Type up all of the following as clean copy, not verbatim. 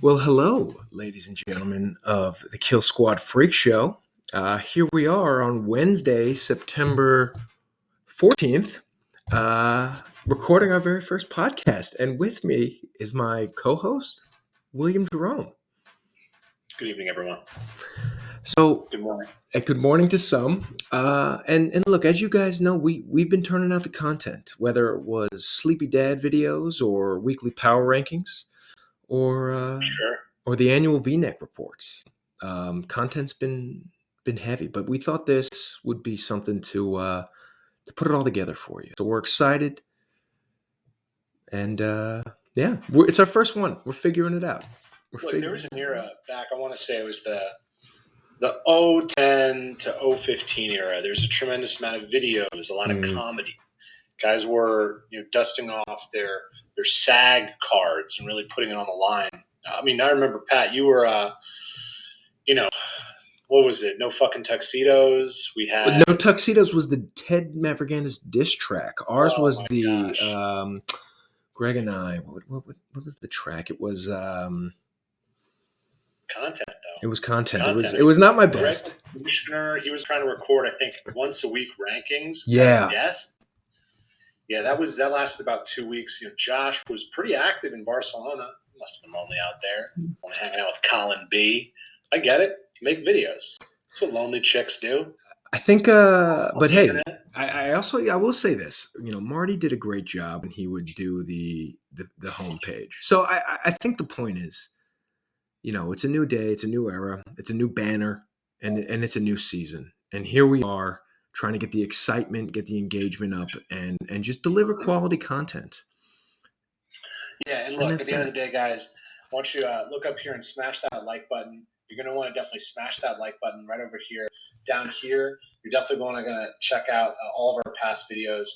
Well, hello, ladies and gentlemen of the Kill Squad Freak Show. Here we are on Wednesday, September 14th, recording our very first podcast. And with me is my co host, William Jerome. Good evening, everyone. So, Good morning. good morning to some. And look, as you guys know, we've been turning out the content, whether it was Sleepy Dad videos or weekly power rankings or Sure. or the annual VNet reports. Content's been heavy, but we thought this would be something to put it all together for you. So we're excited, and yeah, it's our first one. We're figuring it out. Look, there was an era back, I want to say it was the 010 to 015 era. There's a tremendous amount of videos, a lot of comedy. Guys were dusting off their SAG cards and really putting it on the line. I mean, I remember, Pat, you were what was it? No fucking tuxedos. We had No Tuxedos was the Ted Mavroganis diss track. Ours was my the gosh. Greg and I. What was the track? It was Content, though. it was content. Content. It was not my Greg, best. Commissioner, he was trying to record, I think, once a week rankings. Yeah. Yes. Yeah, that lasted about 2 weeks. Josh was pretty active in Barcelona. Must have been lonely out there, only hanging out with Colin B. I get it. Make videos. That's what lonely chicks do. I think, but hey, Internet. I will say this. Marty did a great job, and he would do the homepage. So I think the point is, it's a new day, it's a new era, it's a new banner, and it's a new season. And here we are trying to get the excitement, get the engagement up, and just deliver quality content. Yeah, and look, at the end of the day, guys, I want you to look up here and smash that like button. You're going to want to definitely smash that like button right over here. Down here, you're definitely going to check out all of our past videos.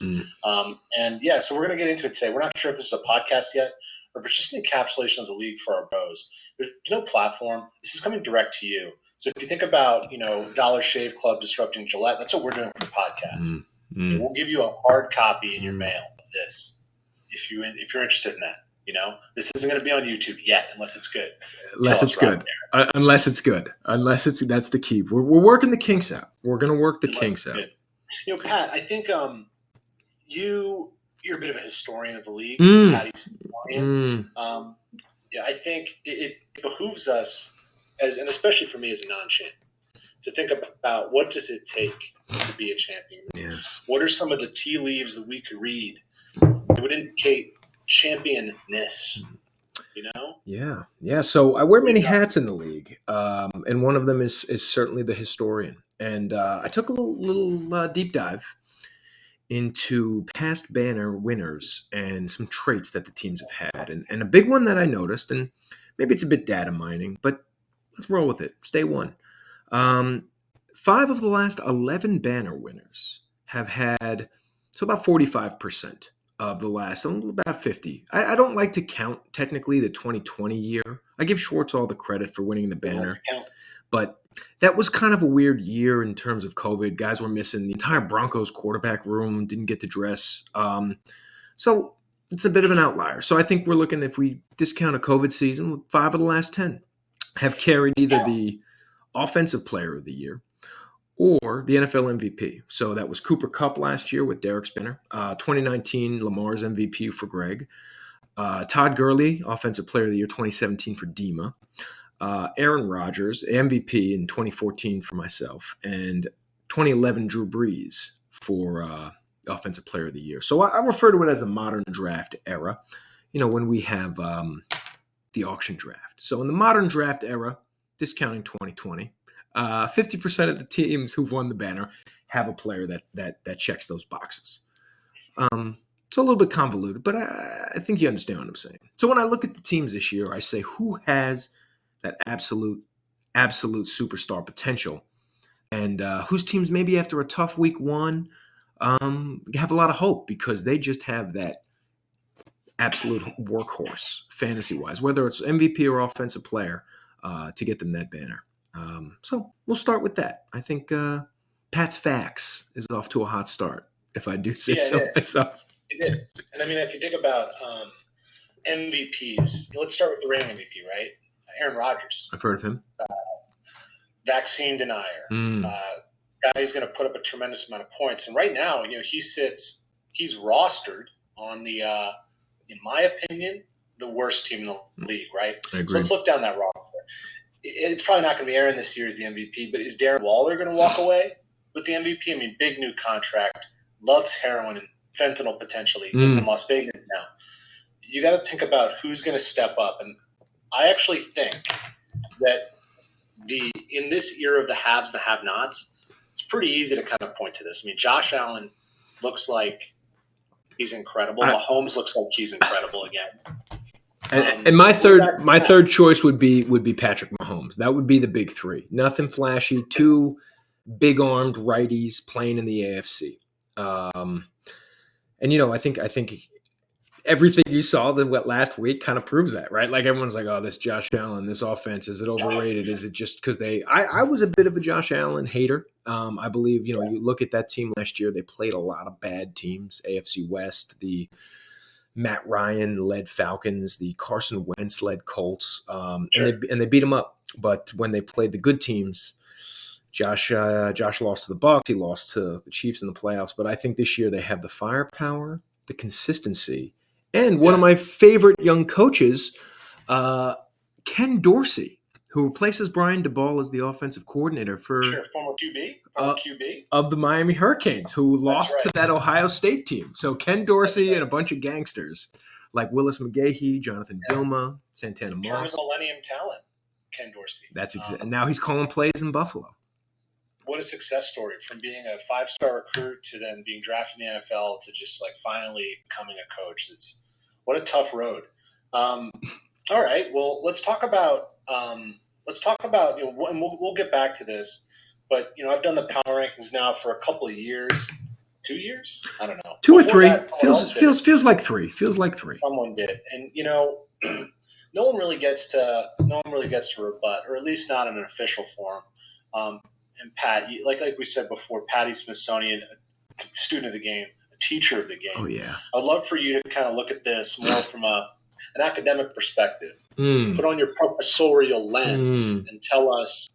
And yeah, so we're going to get into it today. We're not sure if this is a podcast yet or if it's just an encapsulation of the league for our bros. There's no platform. This is coming direct to you. So if you think about, Dollar Shave Club disrupting Gillette, that's what we're doing for podcasts. We'll give you a hard copy in your mail of this if you're interested in that. This isn't going to be on YouTube yet, unless it's good. Unless it's good. Unless that's the key. We're working the kinks out. We're going to work the kinks out. Pat, I think you're a bit of a historian of the league. Patty's historian. Yeah, I think it behooves us, and especially for me as a non-champ, to think about what does it take to be a champion. Yes. What are some of the tea leaves that we could read that would indicate championness? Yeah. So I wear many hats in the league, and one of them is certainly the historian. And I took a little deep dive into past banner winners and some traits that the teams have had. And a big one that I noticed, and maybe it's a bit data mining, but let's roll with it. It's day one. 5 of the last 11 banner winners have had, so about 45% of the last, about 50. I don't like to count technically the 2020 year. I give Schwartz all the credit for winning the banner, but that was kind of a weird year in terms of COVID. Guys were missing. The entire Broncos quarterback room didn't get to dress. So it's a bit of an outlier. So I think we're looking, if we discount a COVID season, 5 of the last 10 have carried either the offensive player of the year or the NFL MVP. So that was Cooper Kupp last year with Derek Spinner. 2019, Lamar's MVP for Greg. Todd Gurley, Offensive Player of the Year 2017 for Dima. Aaron Rodgers, MVP in 2014 for myself. And 2011, Drew Brees for Offensive Player of the Year. So I refer to it as the modern draft era, when we have the auction draft. So in the modern draft era, discounting 2020, 50% of the teams who've won the banner have a player that checks those boxes. It's a little bit convoluted, but I think you understand what I'm saying. So when I look at the teams this year, I say, who has that absolute superstar potential, and whose teams maybe after a tough week one have a lot of hope because they just have that absolute workhorse fantasy-wise, whether it's MVP or offensive player, to get them that banner. So we'll start with that. I think Pat's Facts is off to a hot start, if I do say so myself. It is. And I mean, if you think about MVPs. Let's start with the reigning MVP, right? Aaron Rodgers. I've heard of him. Vaccine denier. Guy who's going to put up a tremendous amount of points. And right now, he's rostered on the, in my opinion, the worst team in the league, right? I agree. So let's look down that roster. It's probably not going to be Aaron this year as the MVP, but is Darren Waller going to walk away with the MVP? I mean, big new contract, loves heroin and fentanyl potentially. Lives in Las Vegas now. You got to think about who's going to step up. And I actually think that in this era of the haves and the have-nots, it's pretty easy to kind of point to this. I mean, Josh Allen looks like he's incredible. Mahomes looks like he's incredible again. And my third choice would be Patrick Mahomes. That would be the big three. Nothing flashy. Two big-armed righties playing in the AFC. And I think everything you saw last week kind of proves that, right? Like everyone's like, "Oh, this Josh Allen, this offense, is it overrated? Is it just because I was a bit of a Josh Allen hater. I believe you look at that team last year; they played a lot of bad teams. AFC West, the Matt Ryan led Falcons, the Carson Wentz led Colts, and they beat them up. But when they played the good teams, Josh lost to the Bucs. He lost to the Chiefs in the playoffs. But I think this year they have the firepower, the consistency. And one of my favorite young coaches, Ken Dorsey, who replaces Brian DeBall as the offensive coordinator for former QB of the Miami Hurricanes, who lost to that Ohio State team. So Ken Dorsey and a bunch of gangsters like Willis McGahee, Jonathan Vilma, Santana Moss. Turn of millennium talent, Ken Dorsey. That's and now he's calling plays in Buffalo. What a success story, from being a 5-star recruit to then being drafted in the NFL to just like finally becoming a coach. What a tough road. All right, well, let's talk about and we'll get back to this, but I've done the power rankings now for a couple of years. 2 years? I don't know. 2 or 3. Feels like 3. Feels like 3. Someone did, and no one really gets to rebut, or at least not in an official form. And Pat, like we said before, Patty Smithsonian, a student of the game, a teacher of the game. Oh, yeah. I'd love for you to kind of look at this more from an academic perspective. Put on your professorial lens and tell us,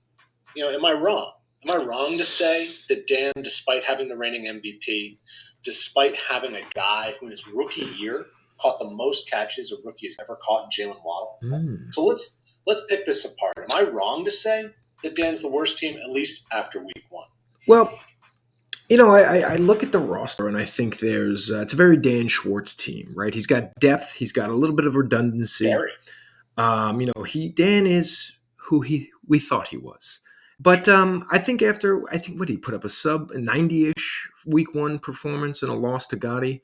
am I wrong? Am I wrong to say that Dan, despite having the reigning MVP, despite having a guy who in his rookie year caught the most catches a rookie has ever caught in Jalen Waddle? So let's pick this apart. Am I wrong to say that Dan's the worst team, at least after week 1? Well, I look at the roster and I think there's it's a very Dan Schwartz team, right? He's got depth. He's got a little bit of redundancy. Very. Dan is who we thought he was. But I think what he put up a sub 90-ish week 1 performance and a loss to Gotti.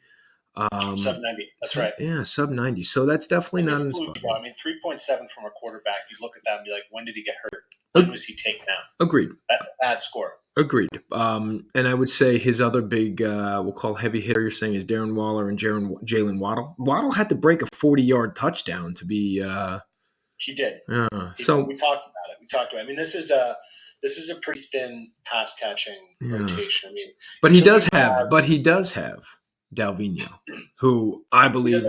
Sub 90. That's right. Yeah, sub 90. So that's definitely not inspiring. I mean, 3.7 from a quarterback. You look at that and be like, when did he get hurt? When was he taken out? Agreed. That's a bad score. Agreed. And I would say his other big, we'll call heavy hitter, you're saying, is Darren Waller and Jalen Waddle. Waddle had to break a 40-yard touchdown to be. He did. We talked about it. I mean, this is a pretty thin pass catching rotation. I mean, but he does have Dalvino, who I believe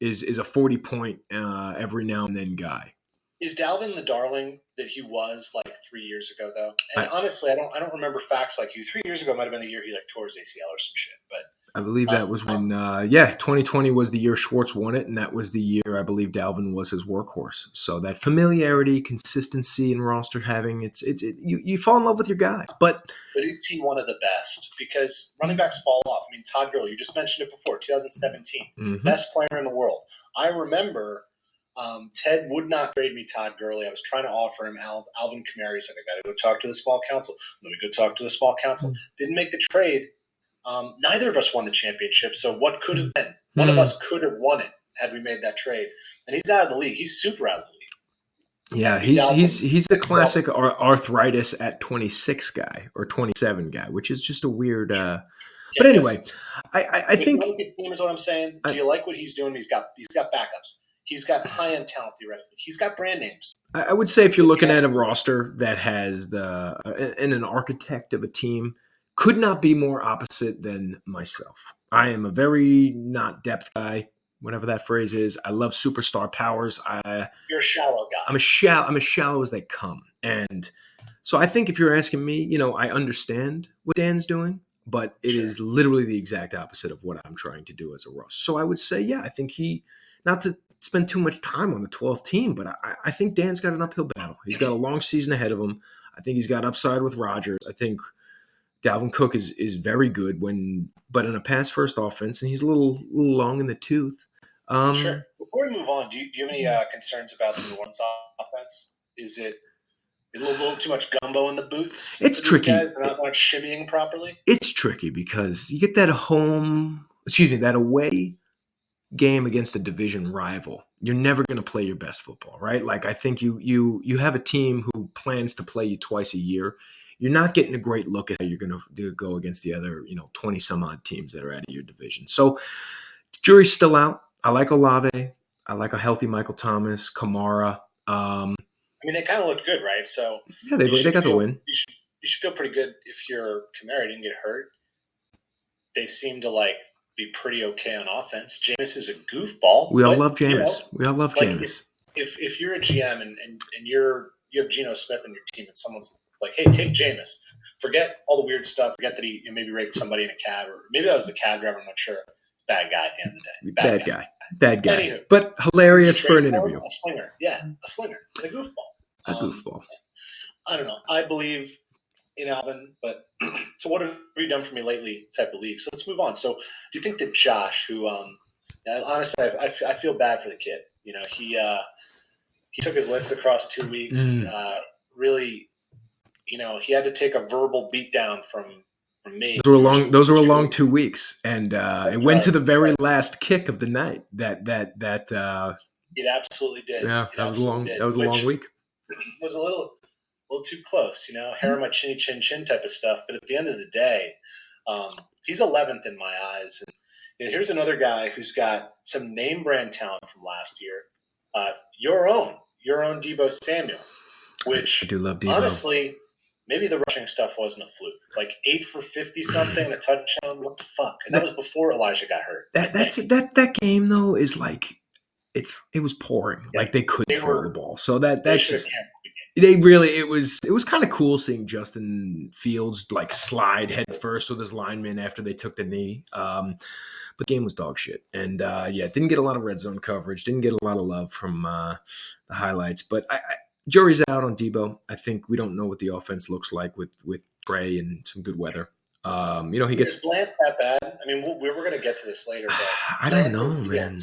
is a 40-point every now and then guy. Is Dalvin the darling that he was like 3 years ago, though? And honestly, I don't remember facts like you. 3 years ago might have been the year he tore his ACL or some shit. But I believe that was when 2020 was the year Schwartz won it, and that was the year I believe Dalvin was his workhorse. So that familiarity, consistency, and roster having you fall in love with your guys. But is he one of the best? Because running backs fall off. I mean, Todd Gurley, you just mentioned it before, 2017, best player in the world. I remember. Ted would not trade me Todd Gurley. I was trying to offer him Alvin Kamara. He's like, I got to go talk to the small council. Let me go talk to the small council. Didn't make the trade. Neither of us won the championship. So what could have been? One of us could have won it had we made that trade. And he's out of the league. He's super out of the league. Yeah, he's a classic arthritis at 26 guy or 27 guy, which is just a weird. But anyway, I think. Is what I'm saying. Do you like what he's doing? He's got backups. He's got high-end talent, theoretically. He's got brand names. I would say if you're looking at a roster that has an architect of a team, could not be more opposite than myself. I am a very not depth guy, whatever that phrase is. I love superstar powers. You're a shallow guy. I'm as shallow as they come. And so I think if you're asking me, I understand what Dan's doing, but it is literally the exact opposite of what I'm trying to do as a Russ. So I would say, yeah, I think not to spend too much time on the 12th team, but I think Dan's got an uphill battle. He's got a long season ahead of him. I think he's got upside with Rodgers. I think Dalvin Cook is very good but in a pass first offense, and he's a little long in the tooth. Sure. Before we move on, do you have any concerns about the New Orleans offense? Is it a little too much gumbo in the boots? It's tricky. They're not shimmying properly. It's tricky because you get that away game against a division rival. You're never going to play your best football, right? Like I think you have a team who plans to play you twice a year. You're not getting a great look at how you're going to go against the other, 20 some odd teams that are out of your division. So the jury's still out. I like Olave. I like a healthy Michael Thomas, Kamara. They kind of looked good, right? So yeah, they got the win. You should feel pretty good if your Kamara didn't get hurt. They seem to be pretty okay on offense. Jameis is a goofball. We all love Jameis. We all love Jameis. If you're a GM and you have Geno Smith on your team and someone's like, hey, take Jameis. Forget all the weird stuff. Forget that he maybe raped somebody in a cab, or maybe that was the cab driver. I'm not sure. Bad guy at the end of the day. Bad guy. Anywho, but hilarious for an interview. A slinger. Yeah, a slinger. A goofball. A goofball. I don't know. I believe in Alvin, but so what have you done for me lately type of league? So let's move on. So do you think that Josh, who honestly, I feel bad for the kid. He took his licks across 2 weeks. Really, he had to take a verbal beatdown from me. Those were a long 2 weeks, and it went to the very last kick of the night. That it absolutely did. Yeah, that was a long week. It was a little too close, hair on my chinny chin chin type of stuff. But at the end of the day, he's 11th in my eyes. And here's another guy who's got some name brand talent from last year. Your own Deebo Samuel, which I do love Deebo. Honestly, maybe the rushing stuff wasn't a fluke. 8 for 50 something, a touchdown. What the fuck? And that was before Elijah got hurt. That game though is it was pouring. Yeah. They couldn't throw the ball. So that's just it was kind of cool seeing Justin Fields slide head first with his lineman after they took the knee. But the game was dog shit. And didn't get a lot of red zone coverage, didn't get a lot of love from the highlights. But jury's out on Deebo. I think we don't know what the offense looks like with Trey and some good weather. He gets. Is Lance that bad? We're going to get to this later. But I don't know, man.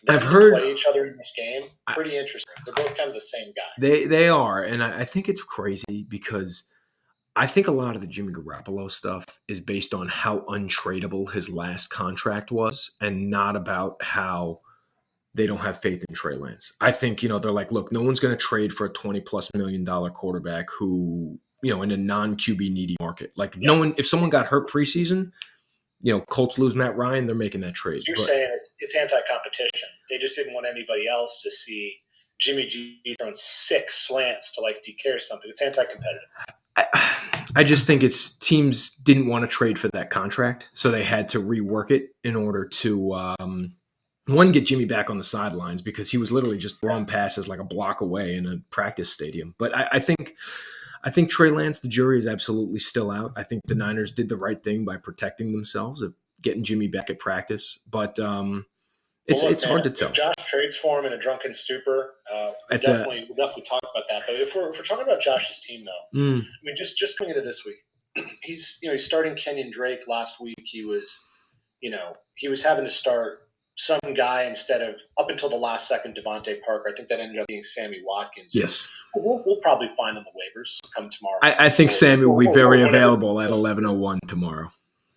I've heard play each other in this game. Pretty interesting. They're both kind of the same guy. They are, and I think it's crazy because I think a lot of the Jimmy Garoppolo stuff is based on how untradeable his last contract was, and not about how they don't have faith in Trey Lance. I think they're like, look, no one's going to trade for a $20+ million quarterback who in a non-QB needy market. If someone got hurt preseason. Colts lose Matt Ryan, they're making that trade. So you're saying it's anti-competition. They just didn't want anybody else to see Jimmy G throwing 6 slants to DK or something. It's anti-competitive. I just think it's teams didn't want to trade for that contract, so they had to rework it in order to get Jimmy back on the sidelines because he was literally just throwing passes a block away in a practice stadium. But I think Trey Lance, the jury is absolutely still out. I think the Niners did the right thing by protecting themselves of getting Jimmy back at practice. But it's hard to tell. If Josh trades for him in a drunken stupor, we'll definitely talk about that. But if we're talking about Josh's team, though, just coming into this week, he's starting Kenyon Drake last week. He was having to start some guy instead of up until the last second Devontae Parker. I think that ended up being Sammy Watkins. Yes. We'll probably find on the waivers come tomorrow. I think Sammy will be very available at 11:01 tomorrow.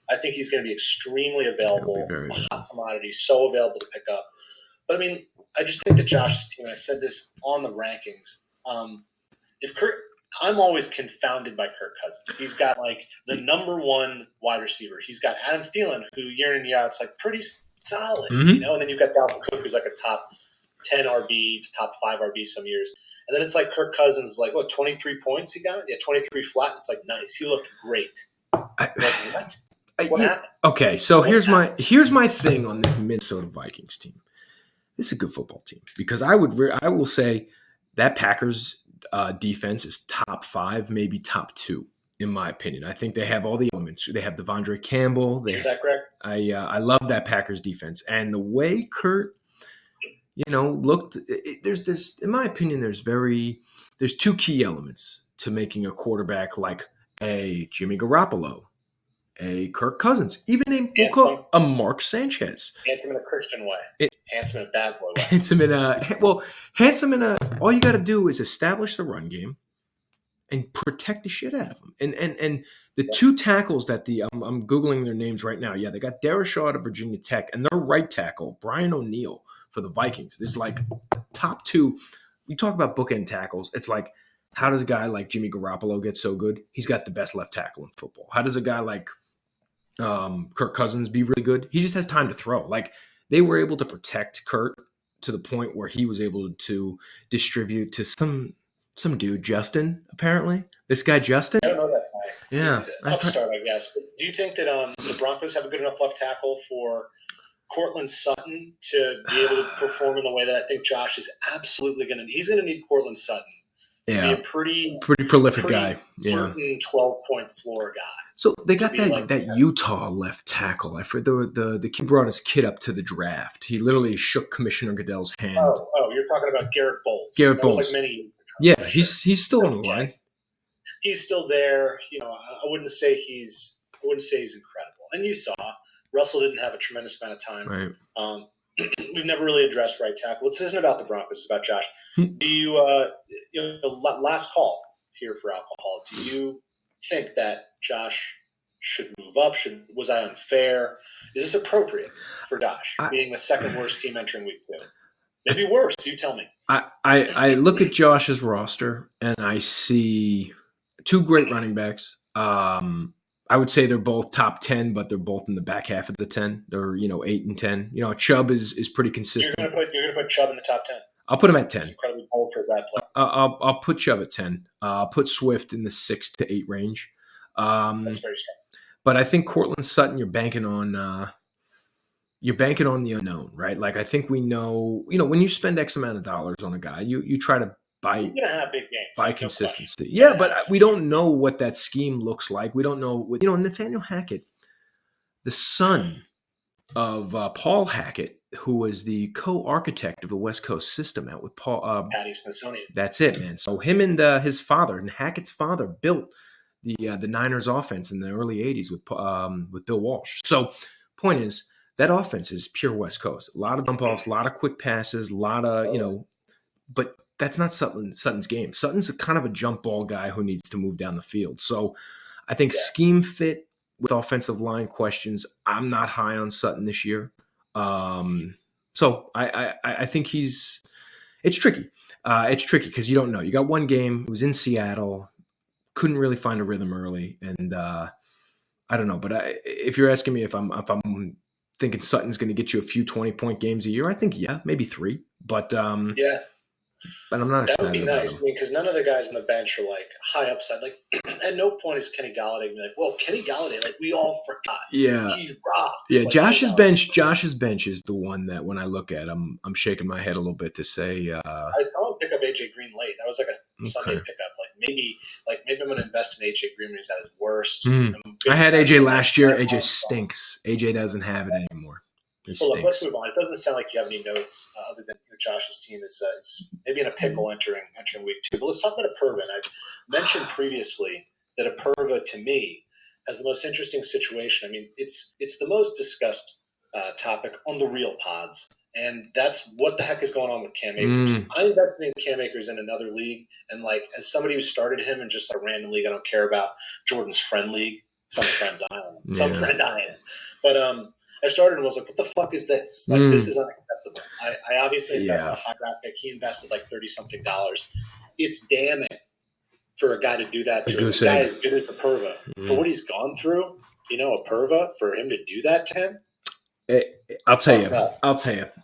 I think he's going to be extremely available. Hot commodity, so available to pick up. But I just think that Josh's team, and I said this on the rankings, I'm always confounded by Kirk Cousins. He's got the number 1 wide receiver. He's got Adam Thielen, who year in, year out, it's pretty solid, and then you've got Dalvin Cook, who's a top 10 RB, top 5 RB some years, and then it's Kirk Cousins, 23 points he got? Yeah, 23 flat. It's nice. He looked great. What? What happened? Okay, so here's my thing on this Minnesota Vikings team. This is a good football team because I will say that Packers defense is top 5, maybe top 2 in my opinion. I think they have all the elements. They have Devondre Campbell. Is that correct? I love that Packers defense and the way Kurt, looked. There's in my opinion there's 2 key elements to making a quarterback like a Jimmy Garoppolo, a Kirk Cousins, even a Mark Sanchez. Handsome in a Christian way. Handsome in a bad boy way. Handsome in a. All you got to do is establish the run game and protect the shit out of them. And the 2 tackles that I'm googling their names right now. Yeah, they got Darrisaw out of Virginia Tech, and their right tackle Brian O'Neill for the Vikings. There's like top 2. You talk about bookend tackles. It's like, how does a guy like Jimmy Garoppolo get so good? He's got the best left tackle in football. How does a guy like Kirk Cousins be really good? He just has time to throw. Like, they were able to protect Kurt to the point where he was able to distribute to some dude, Justin, apparently. This guy, Justin? I don't know that guy. Yeah. Upstart, I guess. But do you think that the Broncos have a good enough left tackle for Courtland Sutton to be able to perform in the way that I think Josh is absolutely going to – he's going to need Courtland Sutton to be a pretty prolific guy. Yeah. 12-point floor guy. So they got that Utah left tackle. I forget the kid brought his kid up to the draft. He literally shook Commissioner Goodell's hand. Oh, you're talking about Garrett Bowles. Garrett Bowles. Was like many. Yeah, he's still on the line. He's still there. I wouldn't say he's incredible. And you saw Russell didn't have a tremendous amount of time. Right. We've never really addressed right tackle. This isn't about the Broncos. It's about Josh. Do you, last call here for alcohol, do you think that Josh should move up? Was I unfair? Is this appropriate for Josh, being the second worst team entering week 2? Maybe worse. You tell me. I look at Josh's roster and I see 2 great running backs. I would say they're both top 10, but they're both in the back half of the 10. They're 8 and 10. Chubb is pretty consistent. You're gonna put Chubb in the top 10. I'll put him at 10. That's incredibly bold for a bad player. I'll put Chubb at 10. I'll put Swift in the 6 to 8 range. That's very strong. But I think Courtland Sutton, you're banking on the unknown, right? Like, I think we know, when you spend X amount of dollars on a guy, you try to buy. You're gonna have big games. Buy consistency. Yeah, but we don't know what that scheme looks like. We don't know. Nathaniel Hackett, the son of Paul Hackett, who was the co-architect of the West Coast system out with Paul. Patty Smithsonian. That's it, man. So him and his father, and Hackett's father, built the Niners offense in the early '80s with Bill Walsh. So, point is, that offense is pure West Coast. A lot of dump offs, a lot of quick passes, a lot of but that's not Sutton's game. Sutton's a kind of a jump ball guy who needs to move down the field. So I think scheme fit with offensive line questions, I'm not high on Sutton this year. So I think it's tricky. It's tricky because you don't know. You got one game. It was in Seattle. Couldn't really find a rhythm early. And I don't know. But if you're asking me if I'm thinking Sutton's going to get you a few 20-point games a year, I think, maybe 3. But yeah. But I'm not excited. That would be nice. Because none of the guys on the bench are like high upside. Like, at no point is Kenny Galladay be like, well, Kenny Galladay, like, we all forgot. Yeah. He rocks. Yeah, like, Josh's bench is the one that when I look at, I'm shaking my head a little bit to say. I saw him pick up AJ Green late. That was like a Sunday pickup. Maybe I'm going to invest in AJ Green when he's at his worst. I had AJ last year. AJ stinks. AJ doesn't have it anymore. Well, look, let's move on. It doesn't sound like you have any notes other than Josh's team is maybe in a pickle entering week 2. But let's talk about Apurva. And I've mentioned previously that Apurva, to me, has the most interesting situation. I mean, it's the most discussed topic on the real pods, and that's what the heck is going on with Cam Akers. I invested in Cam Akers in another league, and as somebody who started him in just a random league, I don't care about Jordan's friend league. Some friends I am. But I started and was like, what the fuck is this? This is unacceptable. I obviously invested a high draft pick. He invested $30-something. It's damning for a guy to do that to a guy as good as Apurva. For what he's gone through, Apurva, for him to do that to him. I'll tell you.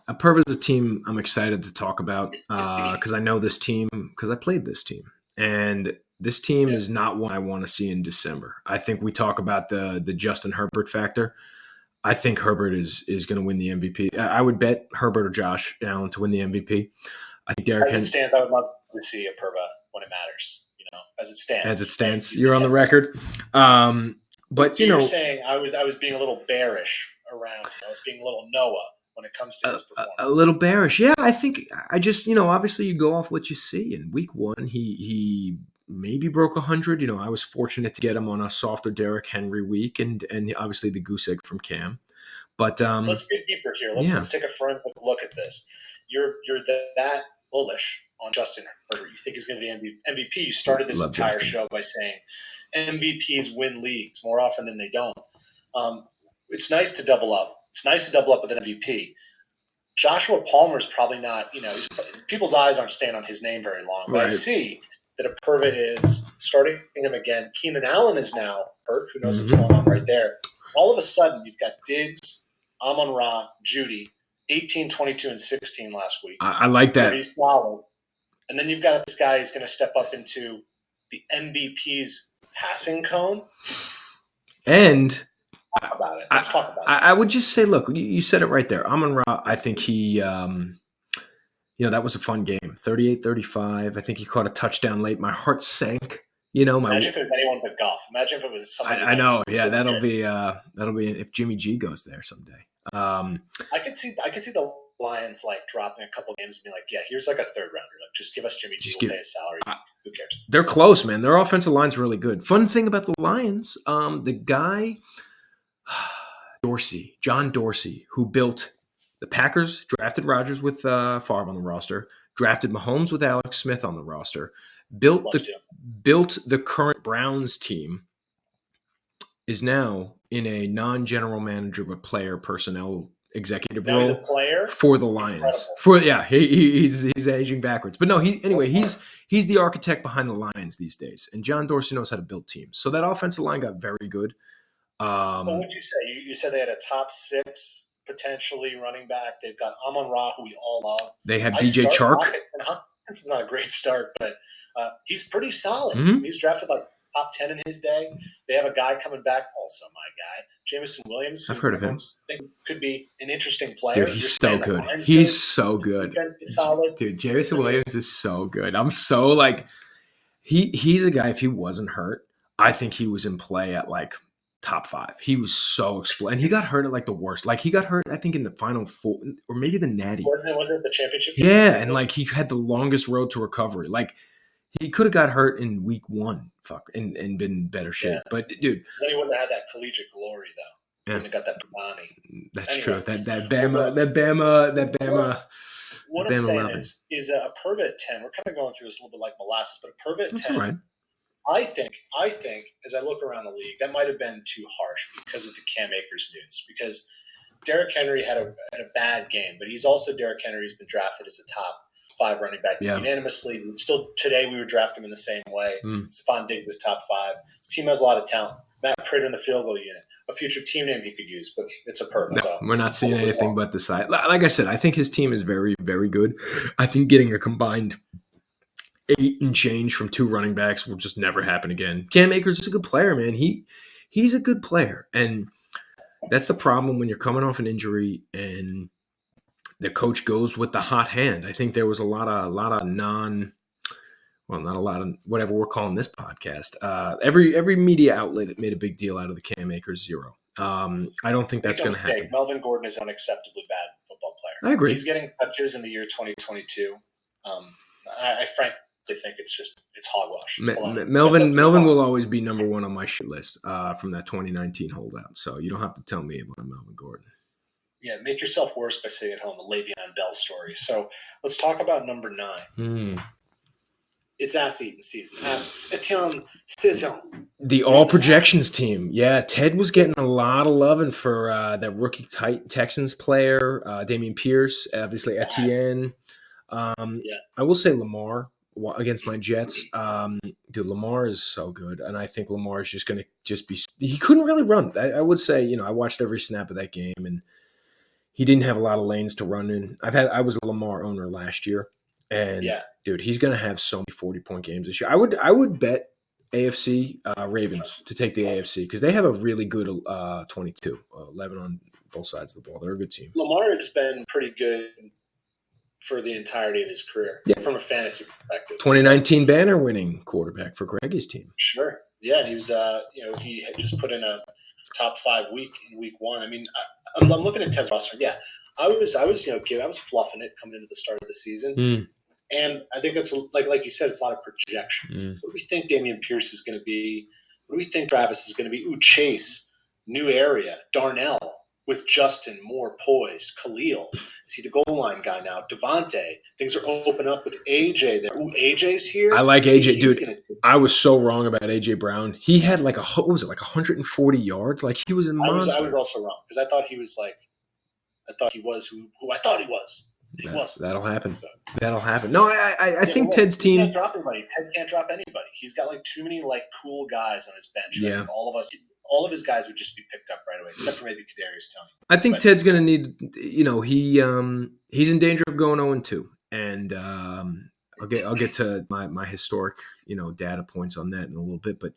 Apurva's a team I'm excited to talk about because I know this team because I played this team. And This team is not one I want to see in December. I think we talk about the Justin Herbert factor. I think Herbert is going to win the MVP. I would bet Herbert or Josh Allen to win the MVP. I think Derrick Henry. As it stands, I would love to see a Purva when it matters. As it stands. As it stands, right? You're on the record. But so you're saying I was being a little bearish around. I was being a little Noah when it comes to his performance. A little bearish, yeah. I think I just obviously you go off what you see. In week 1, he maybe broke 100. I was fortunate to get him on a softer Derrick Henry week, and obviously the goose egg from Cam. But so let's get deeper here. Let's take a forensic look at this. You're that bullish on Justin Herbert. You think he's going to be MVP. You started this entire show by saying MVPs win leagues more often than they don't. It's nice to double up. It's nice to double up with an MVP. Joshua Palmer is probably not, people's eyes aren't staying on his name very long. But right. I see that a Purva is starting him again. Keenan Allen is now hurt. Who knows what's going on right there? All of a sudden, you've got Diggs, Amon-Ra, Judy, 18, 22, and 16 last week. I like that. Pretty solid. And then you've got this guy who's going to step up into the MVP's passing cone. And talk about it. Let's talk about it. I would just say, look, you said it right there. Amon-Ra, I think he, that was a fun game. 38-35. I think he caught a touchdown late. My heart sank. Imagine if it was anyone but Goff. Imagine if it was somebody. I know. Yeah, that'll be if Jimmy G goes there someday. I could see the Lions dropping a couple games and be like, yeah, here's a third rounder. Just give us Jimmy G. We'll pay his salary. Who cares? They're close, man. Their offensive line's really good. Fun thing about the Lions, the guy John Dorsey, who built the Packers, drafted Rodgers with Favre on the roster, drafted Mahomes with Alex Smith on the roster, built the current Browns team, is now in a non-general manager but player personnel executive role for the Lions. He's aging backwards, but no, he's the architect behind the Lions these days, and John Dorsey knows how to build teams. So that offensive line got very good. What would you say? You said they had a top 6 potentially running back. They've got Amon-Ra, who we all love. They have DJ Chark. And Hopkins is not a great start, but he's pretty solid. Mm-hmm. He was drafted top 10 in his day. They have a guy coming back, also my guy, Jameson Williams. I've heard of him. Think could be an interesting player. Dude, he's so good. He's so good. Solid. Dude, Jameson Williams is so good. I'm so he's a guy. If he wasn't hurt, I think he was in play at top 5. He was so explosive. And he got hurt at the worst. He got hurt, I think, in the final 4 or maybe the Natty. Was it the championship? Yeah, and he had the longest road to recovery. He could have got hurt in week 1, and been in better shape. Yeah. But dude, then he wouldn't have had that collegiate glory though. Yeah. Wouldn't have got that Bamani. That's true. That Bama. What I'm saying is a Purva at 10. We're kind of going through this a little bit like molasses, but a Purva at 10. Right. I think as I look around the league, that might have been too harsh because of the Cam Akers news. Because Derrick Henry had a bad game, but he's also Derrick Henry who's been drafted as a top 5 running back unanimously. Still today we would draft him in the same way. Stephon Diggs is top 5. His team has a lot of talent. Matt Prater in the field goal unit. A future team name he could use, but it's a Purva. No, we're not seeing anything but the side. Like I said, I think his team is very, very good. I think getting a combined 8 and change from 2 running backs will just never happen again. Cam Akers is a good player, man. He's a good player, and that's the problem when you're coming off an injury and the coach goes with the hot hand. I think there was a lot of not a lot of whatever we're calling this podcast. Every media outlet made a big deal out of the Cam Akers 0. I don't think that's going to happen. Melvin Gordon is an unacceptably bad football player. I agree. He's getting touches in the year 2022. I frankly think it's hogwash. Melvin will always be number 1 on my shit list from that 2019 holdout. So you don't have to tell me about Melvin Gordon. Yeah, make yourself worse by sitting at home. The Le'Veon Bell story. So let's talk about number 9. It's ass-eating season. The all projections team. Yeah, Ted was getting a lot of loving for that rookie Texans player, Dameon Pierce, obviously Etienne. I will say Lamar against my Jets. Dude, Lamar is so good, and I think Lamar is just going to be – he couldn't really run. I would say, I watched every snap of that game, and he didn't have a lot of lanes to run in. I was a Lamar owner last year. And dude, he's going to have so many 40-point games this year. I would bet AFC Ravens to take the AFC because they have a really good 22, 11 on both sides of the ball. They're a good team. Lamar has been pretty good for the entirety of his career from a fantasy perspective. 2019 banner winning quarterback for Greggy's team. Sure. Yeah, and he was, he had just put in a top 5 week in week 1. I mean, I'm looking at Ted's roster. Yeah, I was fluffing it coming into the start of the season. And I think that's like you said, it's a lot of projections. What do we think Damian Pierce is going to be? What do we think Travis is going to be? Ooh, Chase, new area, Darnell with Justin, more poised. Khalil, is he the goal line guy now? Devontae, things are open up with AJ there. Ooh, AJ's here. I like AJ, dude. I was so wrong about AJ Brown. He had like 140 yards? Like he was a monster. I was also wrong because I thought he was who I thought he was. That'll happen. So. That'll happen. No, I think Ted's team. He can't drop anybody. Ted can't drop anybody. He's got like too many like cool guys on his bench. Yeah. All of his guys would just be picked up right away, except for maybe Kadarius Toney. I think Ted's going to need. He's in danger of going 0-2, and I'll get to my historic data points on that in a little bit, but.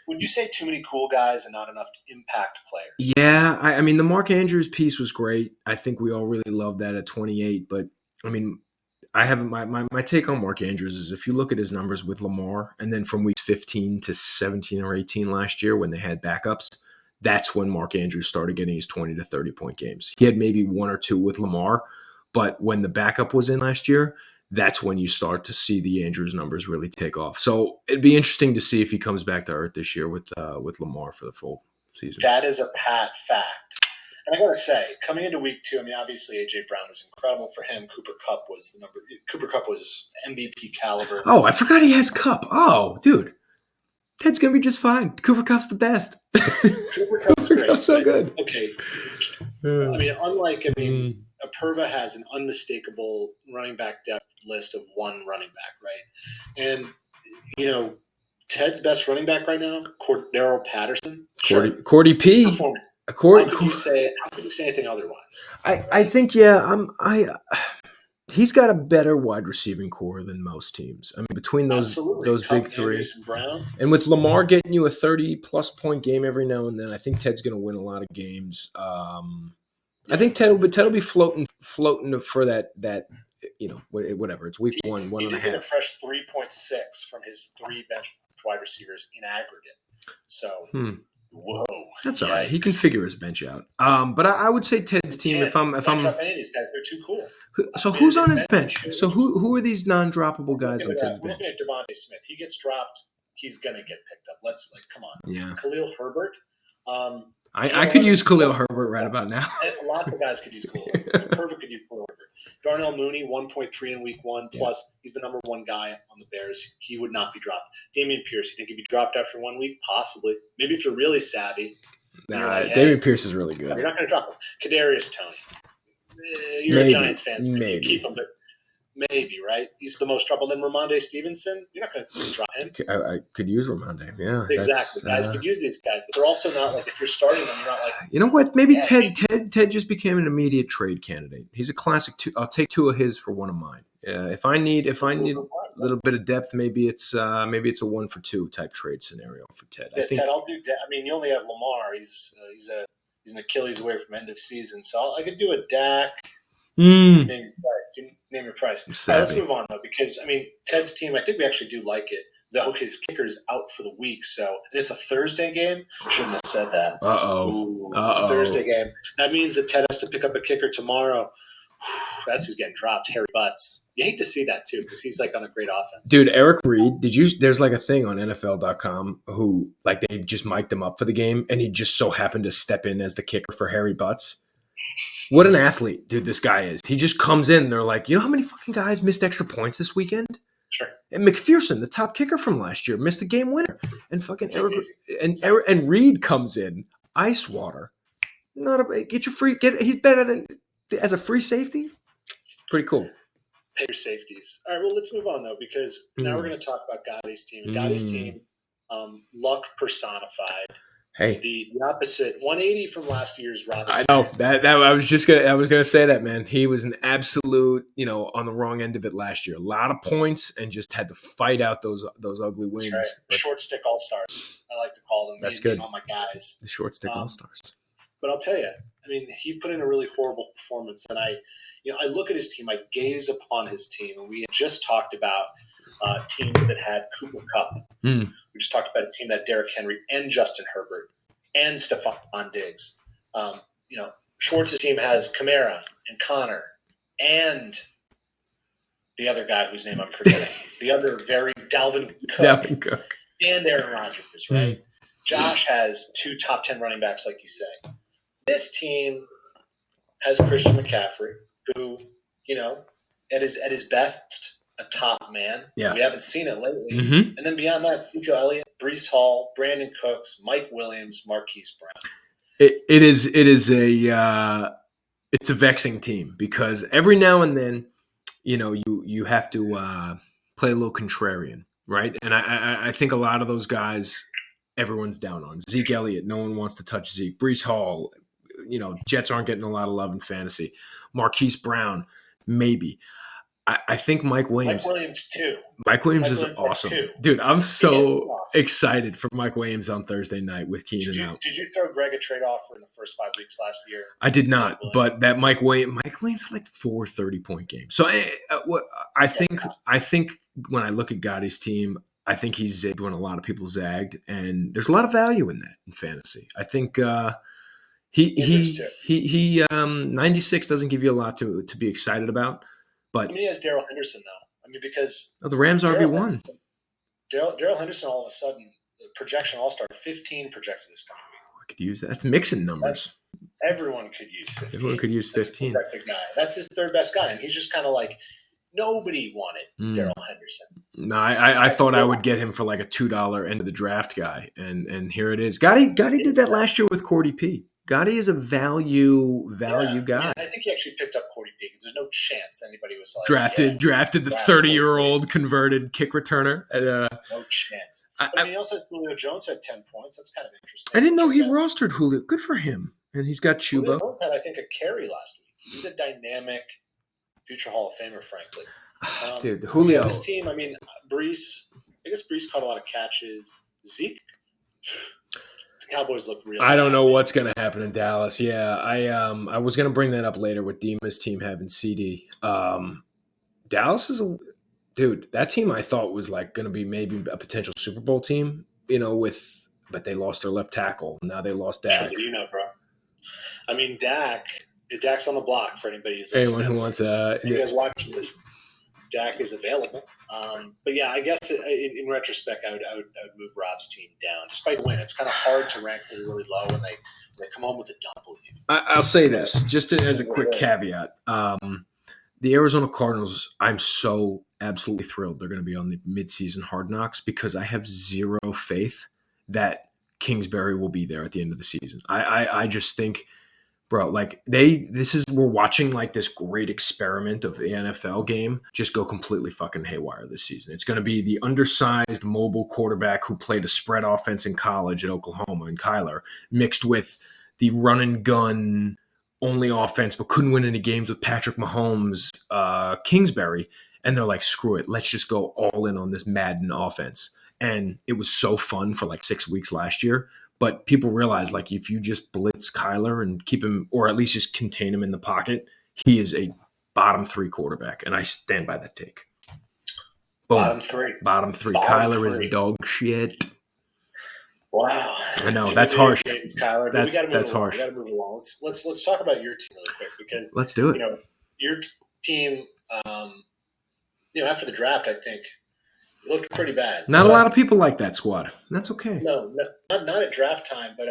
Would you say too many cool guys and not enough impact players? Yeah, I mean, the Mark Andrews piece was great. I think we all really loved that at 28. But, I mean, I have my take on Mark Andrews is if you look at his numbers with Lamar and then from weeks 15 to 17 or 18 last year when they had backups, that's when Mark Andrews started getting his 20 to 30-point games. He had maybe 1 or 2 with Lamar, but when the backup was in last year, that's when you start to see the Andrews numbers really take off. So it'd be interesting to see if he comes back to earth this year with Lamar for the full season. That is a pat fact. And I got to say, coming into week 2, I mean, obviously A.J. Brown was incredible for him. Cooper Kupp was MVP caliber. Oh, I forgot he has Kupp. Oh, dude. Ted's going to be just fine. Cooper Kupp's the best. Cooper Kupp's great. Kupp's so good. Okay. I mean, Aperva has an unmistakable running back depth list of 1 running back, right? And, Ted's best running back right now, Cordero Patterson. Cordy P. How could you say anything otherwise? I think, he's got a better wide receiving core than most teams. I mean, between those big 3. And with Lamar getting you a 30-plus point game every now and then, I think Ted's going to win a lot of games. I think Ted will be floating for that whatever. It's week 1, 1.5. He did get a fresh 3.6 from his 3 bench wide receivers in aggregate. So, whoa, that's all right. He can figure his bench out. But I would say Ted's team. If I'm any of these guys, they're too cool. So who's on his bench? So who are these non-droppable guys on Ted's bench? We're looking at Devontae Smith. He gets dropped. He's gonna get picked up. Come on. Yeah. Khalil Herbert. I could use Khalil Herbert right about now. A lot of guys could use Khalil Herbert. Perfect could use Khalil Herbert. Darnell Mooney, 1.3 in week 1. Plus, he's the number 1 guy on the Bears. He would not be dropped. Damian Pierce, you think he'd be dropped after 1 week? Possibly. Maybe if you're really savvy. Damian Pierce is really good. You're not going to drop him. Kadarius Toney. You're a Giants fan, so maybe you keep him, but maybe, right? He's the most trouble. Then Ramondre Stevenson, you're not going to drop him. I could use Ramondre, yeah. Exactly. Guys could use these guys, but they're also not like, if you're starting them, you're not like. You know what? Maybe Ted just became an immediate trade candidate. He's a classic. I'll take 2 of his for 1 of mine. If I need a little bit of depth, maybe it's a 1 for 2 type trade scenario for Ted. Yeah, Ted, I'll do. I mean, you only have Lamar. He's an Achilles away from end of season, so I could do a Dak. Name your price. All right, let's move on though, because I mean Ted's team. I think we actually do like it. Though his kicker's out for the week, so and it's a Thursday game. Shouldn't have said that. Thursday game. That means that Ted has to pick up a kicker tomorrow. That's who's getting dropped. Harry Butts. You hate to see that too, because he's like on a great offense. Dude, Eric Reed, there's like a thing on NFL.com who like they just mic'd him up for the game and he just so happened to step in as the kicker for Harry Butts. What an athlete, dude, this guy is. He just comes in, they're like, you know how many fucking guys missed extra points this weekend? Sure. And McPherson, the top kicker from last year, missed the game winner. And fucking and Reed comes in, ice water. He's better than as a free safety. Pretty cool. Pay your safeties. All right, well, let's move on, though, because now we're going to talk about Gotti's team. Gotti's team, luck personified. Hey, The opposite, 180 from last year's Rob I know experience. that I was gonna say that, man. He was an absolute, on the wrong end of it last year. A lot of points and just had to fight out those ugly That's right. wins. But Short stick all stars. I like to call them. that's Me and good. all my guys. The short stick all stars. But I'll tell you, I mean, he put in a really horrible performance, and I look at his team, I gaze upon his team, and we had just talked about teams that had Cooper Kupp. Mm. We just talked about a team that had Derrick Henry and Justin Herbert and Stephon Diggs. Schwartz's team has Kamara and Connor and the other guy whose name I'm forgetting, the other very Dalvin Cook and Aaron Rodgers, right? Josh has 2 top 10 running backs, like you say. This team has Christian McCaffrey, who, at his best, a top man. Yeah. We haven't seen it lately. Mm-hmm. And then beyond that, Ezekiel Elliott, Breece Hall, Brandon Cooks, Mike Williams, Marquise Brown. It is it's a vexing team because every now and then, you have to play a little contrarian, right? And I think a lot of those guys, everyone's down on. Zeke Elliott, no one wants to touch Zeke. Breece Hall, Jets aren't getting a lot of love in fantasy. Marquise Brown, maybe. I think Mike Williams. Mike Williams, too. Mike Williams is awesome. Dude, I'm so excited for Mike Williams on Thursday night with Keenan out. Did you throw Greg a trade offer in the first 5 weeks last year? I did not, but that Mike Williams had like 4 30-point games. So I think when I look at Gotti's team, I think he's zigged when a lot of people zagged, and there's a lot of value in that in fantasy. I think he 96 doesn't give you a lot to be excited about. But he has Darrell Henderson, though. I mean, because the Rams RB1. Darrell Henderson, all of a sudden, the projection all-star, 15 projected this coming week. I could use that. That's mixing numbers. Everyone could use 15. Everyone could use 15. That's a projected guy. That's his third best guy, and he's just kind of like, nobody wanted Darrell Henderson. No, I thought I would get him for like a $2 end of the draft guy, and here it is. Gotti did that last year with Cordy P. Gotti is a value guy. Yeah, I think he actually picked up Cordy P because there's no chance that anybody was like drafted the 30-year-old converted kick returner. No chance. He also had Julio Jones had 10 points. That's kind of interesting. I didn't know he rostered Julio. Good for him. And he's got Chuba. Julio Jones had, I think, a carry last week. He's a dynamic future Hall of Famer, frankly. Dude, Julio. This team, I mean, Breece. I guess Breece caught a lot of catches. Zeke. The Cowboys look really. I don't know what's going to happen in Dallas. Yeah, I was going to bring that up later with Dima's team having CD. Dallas is dude. That team I thought was like going to be maybe a potential Super Bowl team. But they lost their left tackle. Now they lost Dak. Bro. I mean, Dak's on the block for anybody who's anyone who wants you guys watching this. Dak is available. But yeah, I guess in retrospect, I would move Rob's team down. Despite the win, it's kind of hard to rank them really low when they come home with a W. I'll say this, just as a quick caveat. The Arizona Cardinals, I'm so absolutely thrilled they're going to be on the midseason Hard Knocks because I have zero faith that Kingsbury will be there at the end of the season. I just think – bro, like we're watching like this great experiment of the NFL game just go completely fucking haywire this season. It's going to be the undersized mobile quarterback who played a spread offense in college at Oklahoma and Kyler mixed with the run and gun only offense but couldn't win any games with Patrick Mahomes, Kingsbury. And they're like, screw it. Let's just go all in on this Madden offense. And it was so fun for like 6 weeks last year. But people realize, like, if you just blitz Kyler and keep him, or at least just contain him in the pocket, he is a bottom 3 quarterback, and I stand by that take. Boom. Bottom three. Kyler is dog shit. Wow. I know that's harsh. Kyler, that's harsh. We got to move along. Let's talk about your team really quick because let's do it. Your team, after the draft, I think. It looked pretty bad. Not a lot of people like that squad. That's okay. No, not at draft time, but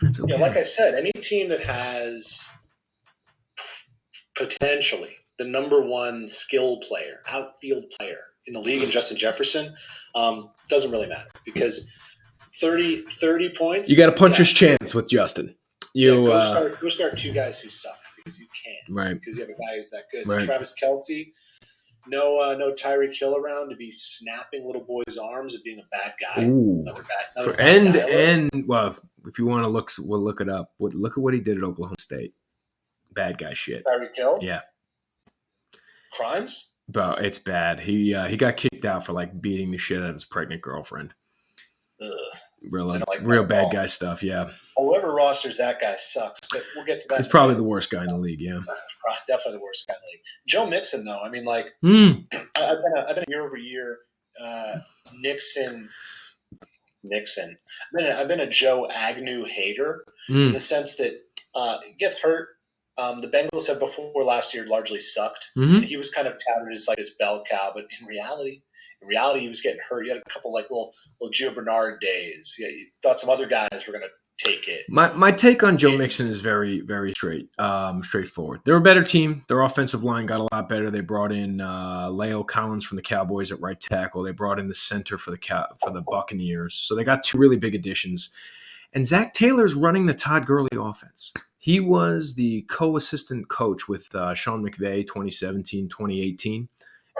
that's okay. Like I said, any team that has potentially the number 1 skill player, outfield player in the league in Justin Jefferson, doesn't really matter because 30 points. You got a puncher's chance with Justin. Go start 2 guys who suck because you can. Right. Because you have a guy who's that good. Right. Travis Kelce. No Tyreek Hill around to be snapping little boys' arms and being a bad guy. Ooh. Another bad guy alert. Well, if you want to look, we'll look it up. Look at what he did at Oklahoma State. Bad guy shit. Tyreek Hill? Yeah. Crimes? Bro, it's bad. He got kicked out for like beating the shit out of his pregnant girlfriend. Ugh. Real bad guy stuff, yeah. Whoever rosters that guy sucks, but we'll get to that. He's probably the worst guy in the league, yeah. Definitely the worst guy in the league. Joe Mixon, though, I mean, like, I've been a year over year Nixon. I've been a Joe Agnew hater in the sense that he gets hurt. The Bengals have before last year largely sucked. Mm-hmm. He was kind of touted as like his bell cow, but in reality, he was getting hurt. He had a couple like little Gio Bernard days. Yeah, you thought some other guys were going to take it. My take on Joe Mixon is very, very straightforward. They're a better team. Their offensive line got a lot better. They brought in Leo Collins from the Cowboys at right tackle. They brought in the center for the Buccaneers. So they got two really big additions. And Zach Taylor's running the Todd Gurley offense. He was the co-assistant coach with Sean McVay 2017, 2018.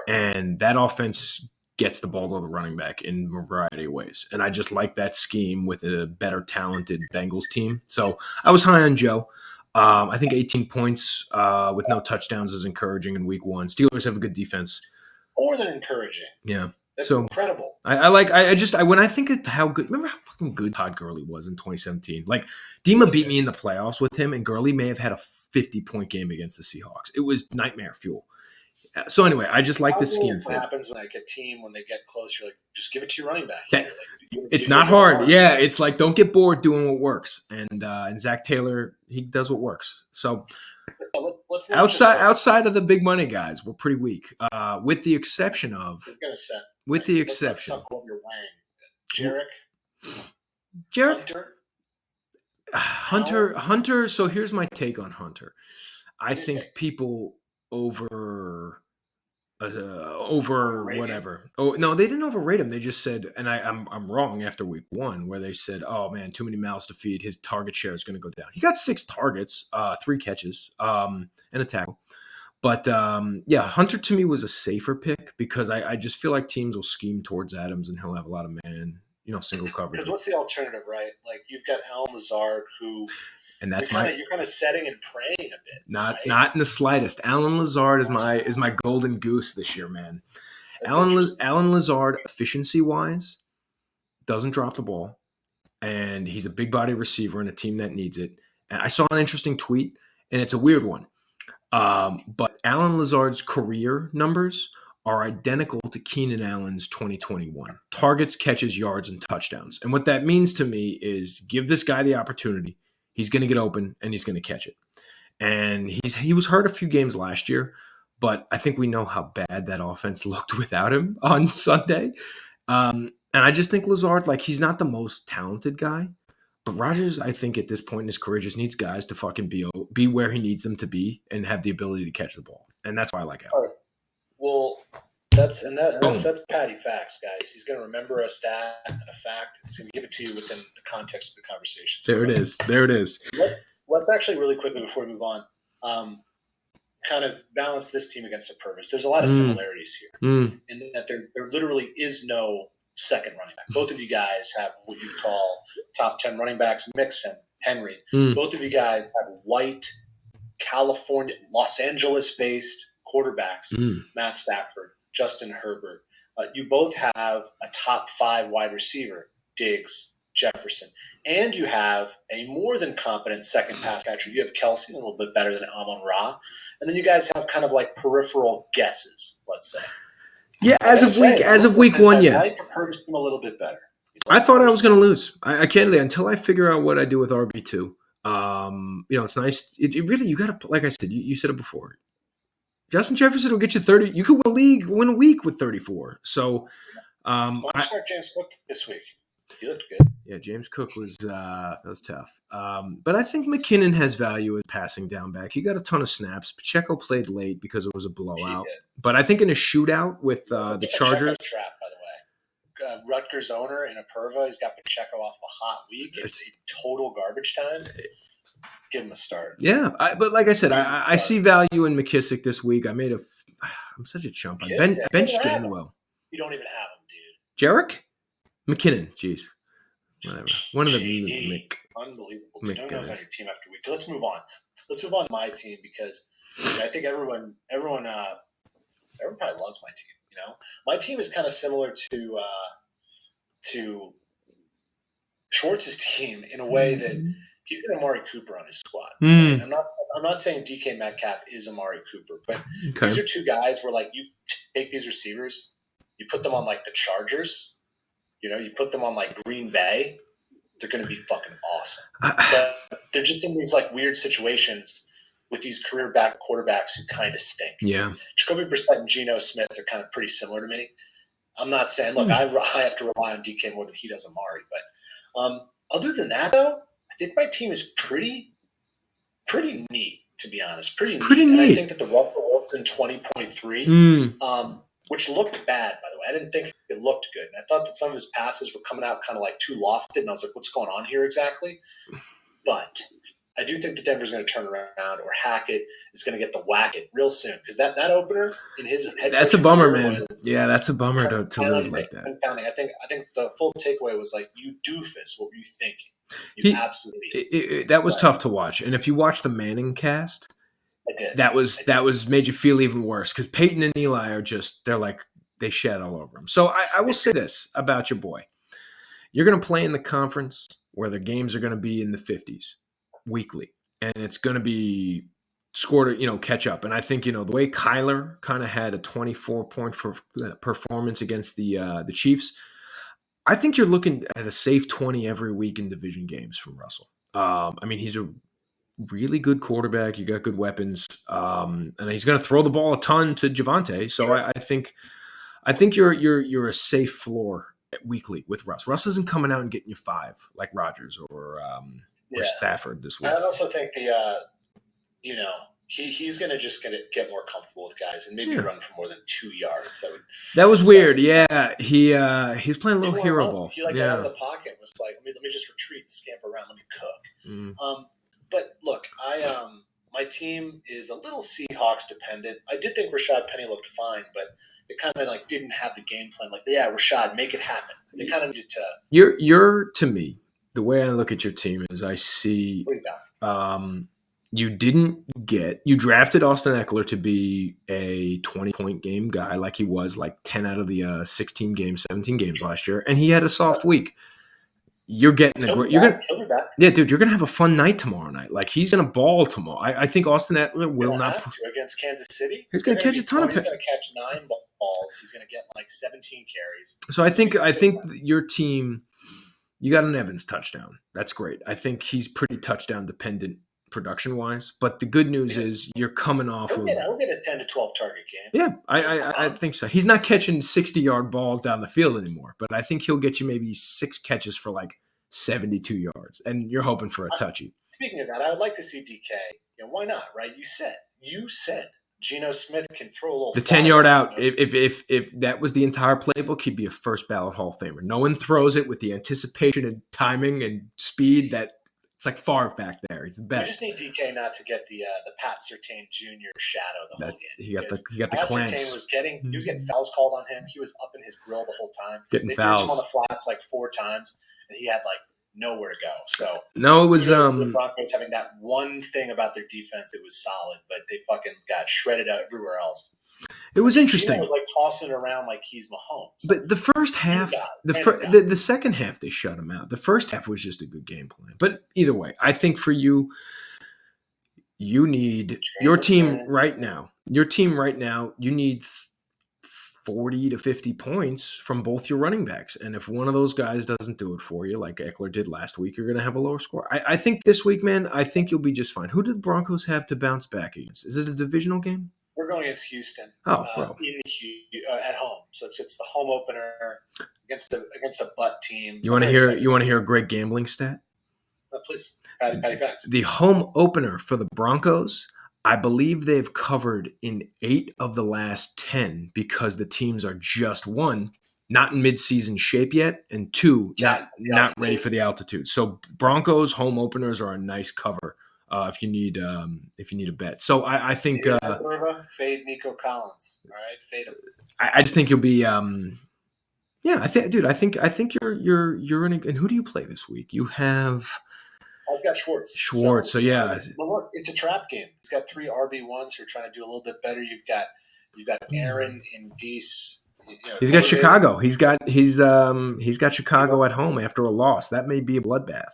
And that offense gets the ball to the running back in a variety of ways. And I just like that scheme with a better talented Bengals team. So I was high on Joe. I think 18 points with no touchdowns is encouraging in week one. Steelers have a good defense. More than encouraging. Yeah. That's so incredible. When I think of how good, remember how fucking good Todd Gurley was in 2017? Like, Dima beat me in the playoffs with him, and Gurley may have had a 50-point game against the Seahawks. It was nightmare fuel. So anyway, I just like the scheme fit. What happens when a team, when they get close, you're like, just give it to your running back. It's not hard. Yeah, it's like, don't get bored doing what works. And Zach Taylor, he does what works. So let's outside of the big money guys, we're pretty weak. With the exception of Jarek. Hunter. So here's my take on Hunter. I think people over whatever. Oh no, they didn't overrate him. They just said, and I'm wrong after week one, where they said, "Oh man, too many mouths to feed. His target share is going to go down." He got 6 targets, 3 catches, and a tackle. But Hunter to me was a safer pick because I just feel like teams will scheme towards Adams and he'll have a lot of single coverage. Because what's the alternative, right? Like you've got Alan Lazard who. And that's you're kind of setting and praying a bit. Not in the slightest. Alan Lazard is my golden goose this year, man. Alan Lazard, efficiency wise, doesn't drop the ball, and he's a big body receiver in a team that needs it. And I saw an interesting tweet, and it's a weird one. But Alan Lazard's career numbers are identical to Keenan Allen's 2021 targets, catches, yards, and touchdowns. And what that means to me is give this guy the opportunity. He's going to get open, and he's going to catch it. And he was hurt a few games last year, but I think we know how bad that offense looked without him on Sunday. And I just think Lazard, like, he's not the most talented guy, but Rodgers, I think at this point in his career, just needs guys to fucking be where he needs them to be and have the ability to catch the ball. And that's why I like him. Right. Well, that's Patty facts, guys. He's going to remember a stat and a fact. He's going to give it to you within the context of the conversation. So there it is. Let's actually really quickly before we move on, kind of balance this team against their purpose. There's a lot of similarities here in that there literally is no second running back. Both of you guys have what you call top 10 running backs, Mixon, Henry. Both of you guys have white, California, Los Angeles-based quarterbacks, Matt Stafford, Justin Herbert. You both have a top 5 wide receiver, Diggs, Jefferson. And you have a more than competent second pass catcher. You have Kelsey, a little bit better than Amon-Ra. And then you guys have kind of like peripheral guesses, let's say. Yeah, as of week one, yeah. I prefer this team a little bit better. I thought I was going to lose. I can't until I figure out what I do with RB2. It's nice. It really, you got to, like I said, you said it before. Justin Jefferson will get you 30. You could win a week with 34. So, why start James Cook this week? He looked good. Yeah, James Cook was tough. But I think McKinnon has value as passing down back. He got a ton of snaps. Pacheco played late because it was a blowout. But I think in a shootout with the Chargers. Trap, by the way. Rutgers owner in a Perva. He's got Pacheco off a hot week. It's a total garbage time. Give him a start. Yeah, but like I said, I see value in McKissick this week. I made I'm such a chump. I Kiss it. benched You don't have him. Gainwell. You don't even have him, dude. Jarek McKinnon. Jeez, whatever. One of the JD. Unbelievable. Dude, no one knows on your team after week. Let's move on. Let's move on to my team because I think everyone probably loves my team. You know, my team is kind of similar to Schwartz's team in a way that he's got Amari Cooper on his squad. Right? I'm not saying DK Metcalf is Amari Cooper, but these are two guys where like you take these receivers, you put them on like the Chargers, you know, you put them on like Green Bay, they're going to be fucking awesome. But they're just in these like weird situations with these career back quarterbacks who kind of stink. Yeah, Jacoby Brissett and Geno Smith are kind of pretty similar to me. I'm not saying, look, I have to rely on DK more than he does Amari, but other than that, though, I think my team is pretty neat, to be honest. Pretty neat. And I think that the Russell Wilson 20.3, which looked bad, by the way. I didn't think it looked good. And I thought that some of his passes were coming out kind of like too lofted, and I was like, what's going on here exactly? But I do think that Denver's going to turn around, or Hackett is going to get the whack it real soon. Because that opener in his head, that's a bummer, man. Yeah, that's a bummer to lose like that. I think the full takeaway was like, you doofus, what were you thinking? You absolutely. That was tough to watch. And if you watch the Manning cast, that was made you feel even worse because Peyton and Eli are they shed all over him. So I will say this about your boy: you're going to play in the conference where the games are going to be in the 50s weekly, and it's going to be scored, catch up. And I think the way Kyler kind of had a 24-point performance against the Chiefs, I think you're looking at a safe 20 every week in division games from Russell. I mean, he's a really good quarterback. You got good weapons, and he's going to throw the ball a ton to Javonte. So sure. I think you're a safe floor weekly with Russ. Russ isn't coming out and getting you 5 like Rodgers or Stafford this week. I also think he's going to get more comfortable with guys and maybe run for more than 2 yards. That was weird. Yeah, he's playing a little hero ball. He got out of the pocket and was like, let me just retreat and scamper around. Let me cook. But look, my team is a little Seahawks dependent. I did think Rashad Penny looked fine, but it kind of like didn't have the game plan. Like, Rashad, make it happen. They kind of needed to. You're to me, the way I look at your team is I see you drafted Austin Eckler to be a 20-point game guy like he was like 10 out of the 16 games, 17 games last year, and he had a soft week. You're getting yeah, dude. You're gonna have a fun night tomorrow night. Like he's gonna ball tomorrow. I think Austin Eckler will not have to against Kansas City. He's gonna catch a ton of. He's gonna catch 9 balls. He's gonna get like 17 carries. So I think your team, you got an Evans touchdown. That's great. I think he's pretty touchdown dependent production wise. But the good news is you're coming off He'll get a 10 to 12 target game. Yeah, I think so. He's not catching 60-yard balls down the field anymore, but I think he'll get you maybe 6 catches for like 72 yards, and you're hoping for a touchy. Speaking of that, I would like to see DK. Why not? Right? You said Geno Smith can throw a little. The 10-yard out. If that was the entire playbook, he'd be a first ballot Hall of Famer. No one throws it with the anticipation and timing and speed that. It's like Favre back there. He's the best. You just need DK not to get the Pat Surtain Jr. shadow the whole game. He got the clamps. Surtain was getting fouls called on him. He was up in his grill the whole time. Getting fouls. They threw him on the flats like 4 times, and he had like nowhere to go. So no, it was the Broncos having that one thing about their defense. It was solid, but they fucking got shredded out everywhere else. It was interesting. He was like tossing around like he's Mahomes. But the first half, the second half, they shut him out. The first half was just a good game plan. But either way, I think for you need your team right now. Your team right now, you need 40 to 50 points from both your running backs. And if one of those guys doesn't do it for you, like Eckler did last week, you're going to have a lower score. I think this week, man, I think you'll be just fine. Who did the Broncos have to bounce back against? Is it a divisional game? We're going against Houston. Bro. At home, so it's the home opener against a butt team. You want to hear a great gambling stat? Please, Patty facts. The home opener for the Broncos, I believe they've covered in 8 of the last 10 because the teams are just 1, not in midseason shape yet, and 2, not ready for the altitude. So Broncos home openers are a nice cover if you need a bet. So I think fade Nico Collins. All right, fade him. I just think you'll be yeah, I think, dude. I think you're in. And who do you play this week? You have I've got Schwartz. So yeah. But look, it's a trap game. He's got 3 RB1s who are trying to do a little bit better. You've got Aaron and Deese. He's got Chicago. He's got Chicago at home after a loss. That may be a bloodbath.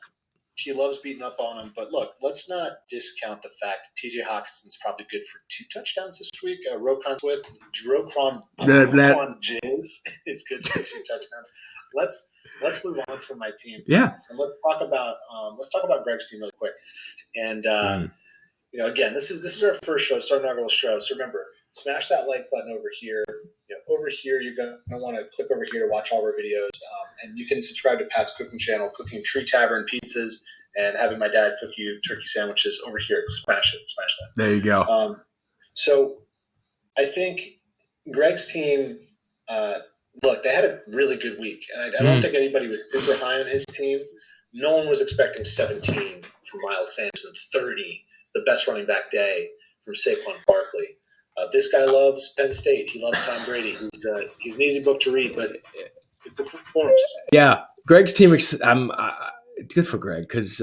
He loves beating up on him, but look, let's not discount the fact that T.J. Hawkinson's probably good for 2 touchdowns this week. Roquan Jizz is good for 2 touchdowns. Let's move on from my team. Yeah, and let's talk about Greg's team real quick. And again, this is our first show, our inaugural show. So remember, smash that like button over here. Over here, you're going to want to click over here to watch all of our videos. And you can subscribe to Pat's cooking channel, Cooking Tree Tavern Pizzas, and having my dad cook you turkey sandwiches over here. Smash that. There you go. So I think Greg's team, look, they had a really good week. And I don't think anybody was super high on his team. No one was expecting 17 from Miles Sanders and 30, the best running back day from Saquon Barkley. This guy loves Penn State. He loves Tom Brady. He's an easy book to read, but it performs. Yeah, Greg's team. Good for Greg because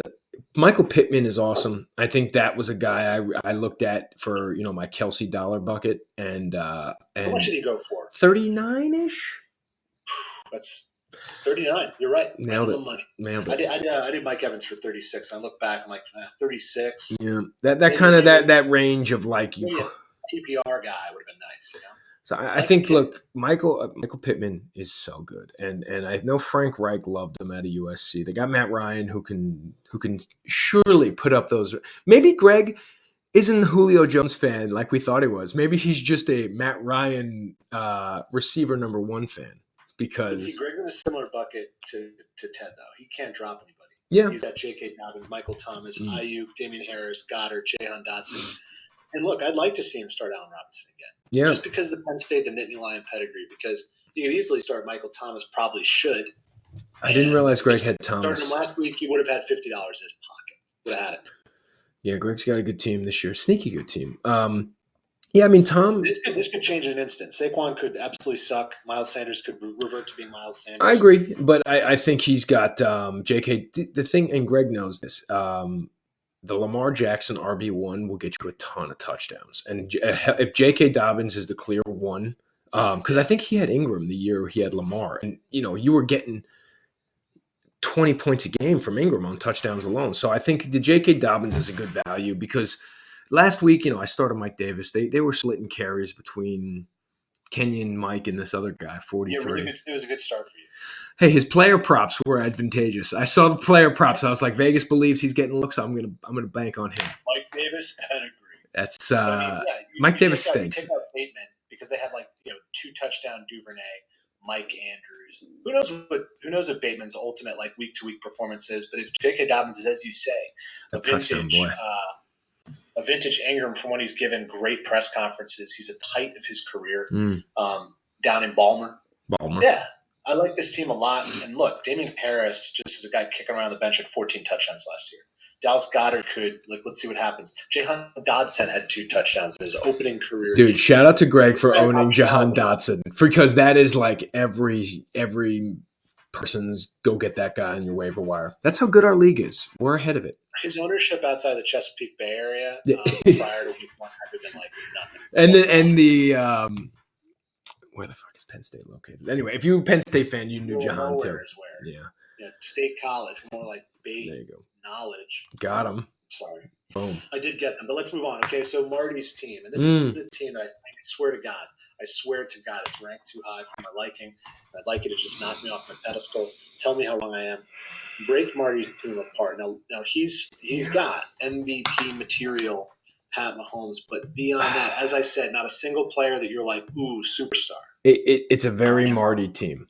Michael Pittman is awesome. I think that was a guy I looked at for my Kelsey dollar bucket. And how much did he go for? 39-ish. That's 39. You're right. Nailed it. Money. Nailed it. I did Mike Evans for 36. I look back, I'm like 36. Yeah, that kind of that range of like you. TPR guy would have been nice, So I think, look, Michael Pittman is so good, and I know Frank Reich loved him at a USC. They got Matt Ryan, who can surely put up those. Maybe Greg isn't a Julio Jones fan like we thought he was. Maybe he's just a Matt Ryan receiver number 1 fan. Because Greg's in a similar bucket to Ted, though. He can't drop anybody. Yeah, he's got J.K. Dobbins, Michael Thomas, Ayuk, Damian Harris, Goddard, Jahan Dotson. And look, I'd like to see him start Allen Robinson again. Yeah. Just because of the Penn State, the Nittany Lion pedigree. Because you could easily start Michael Thomas, probably should. I didn't realize Greg had Thomas. Starting him last week, he would have had $50 in his pocket. Would have had it. Yeah, Greg's got a good team this year. Sneaky good team. Yeah, I mean, Tom. This could change in an instant. Saquon could absolutely suck. Miles Sanders could revert to being Miles Sanders. I agree, but I think he's got J.K. The thing, and Greg knows this. The Lamar Jackson RB1 will get you a ton of touchdowns. And if J.K. Dobbins is the clear one, because I think he had Ingram the year he had Lamar. And, you were getting 20 points a game from Ingram on touchdowns alone. So I think the J.K. Dobbins is a good value because last week, I started Mike Davis. They were splitting carries between Kenyon, Mike, and this other guy, 43. Yeah, really good. It was a good start for you. Hey, his player props were advantageous. I saw the player props. I was like, Vegas believes he's getting looks, so I'm gonna bank on him. Mike Davis pedigree. That's Mike Davis stinks. You take out Bateman because they had 2 touchdown Duvernay, Mike Andrews. Who knows what Bateman's ultimate week to week performance is? But if J.K. Dobbins is, as you say, a vintage Ingram from when he's given great press conferences. He's at the height of his career down in Balmer. Yeah, I like this team a lot. And look, Damian Harris just is a guy kicking around the bench at 14 touchdowns last year. Dallas Goedert could, let's see what happens. Jahan Dotson had 2 touchdowns in his opening career. Dude, shout out to Greg for owning Jahan Dotson because that is every person's go get that guy on your waiver wire. That's how good our league is. We're ahead of it. His ownership outside the Chesapeake Bay Area prior to week 1 had been nothing. And the where the fuck is Penn State located? Anyway, if you're a Penn State fan, you knew Jahan too. Yeah, State College, more like Bay there you go. Knowledge. Got him. Sorry. Boom. I did get them, but let's move on. Okay, so Marty's team, and this is a team that I swear to God, it's ranked too high for my liking. I'd like you to just knock me off my pedestal. Tell me how wrong I am. Break Marty's team apart. Now he's got MVP material, Pat Mahomes, but beyond that, as I said, not a single player that you're like, ooh, superstar. It's a very Marty team.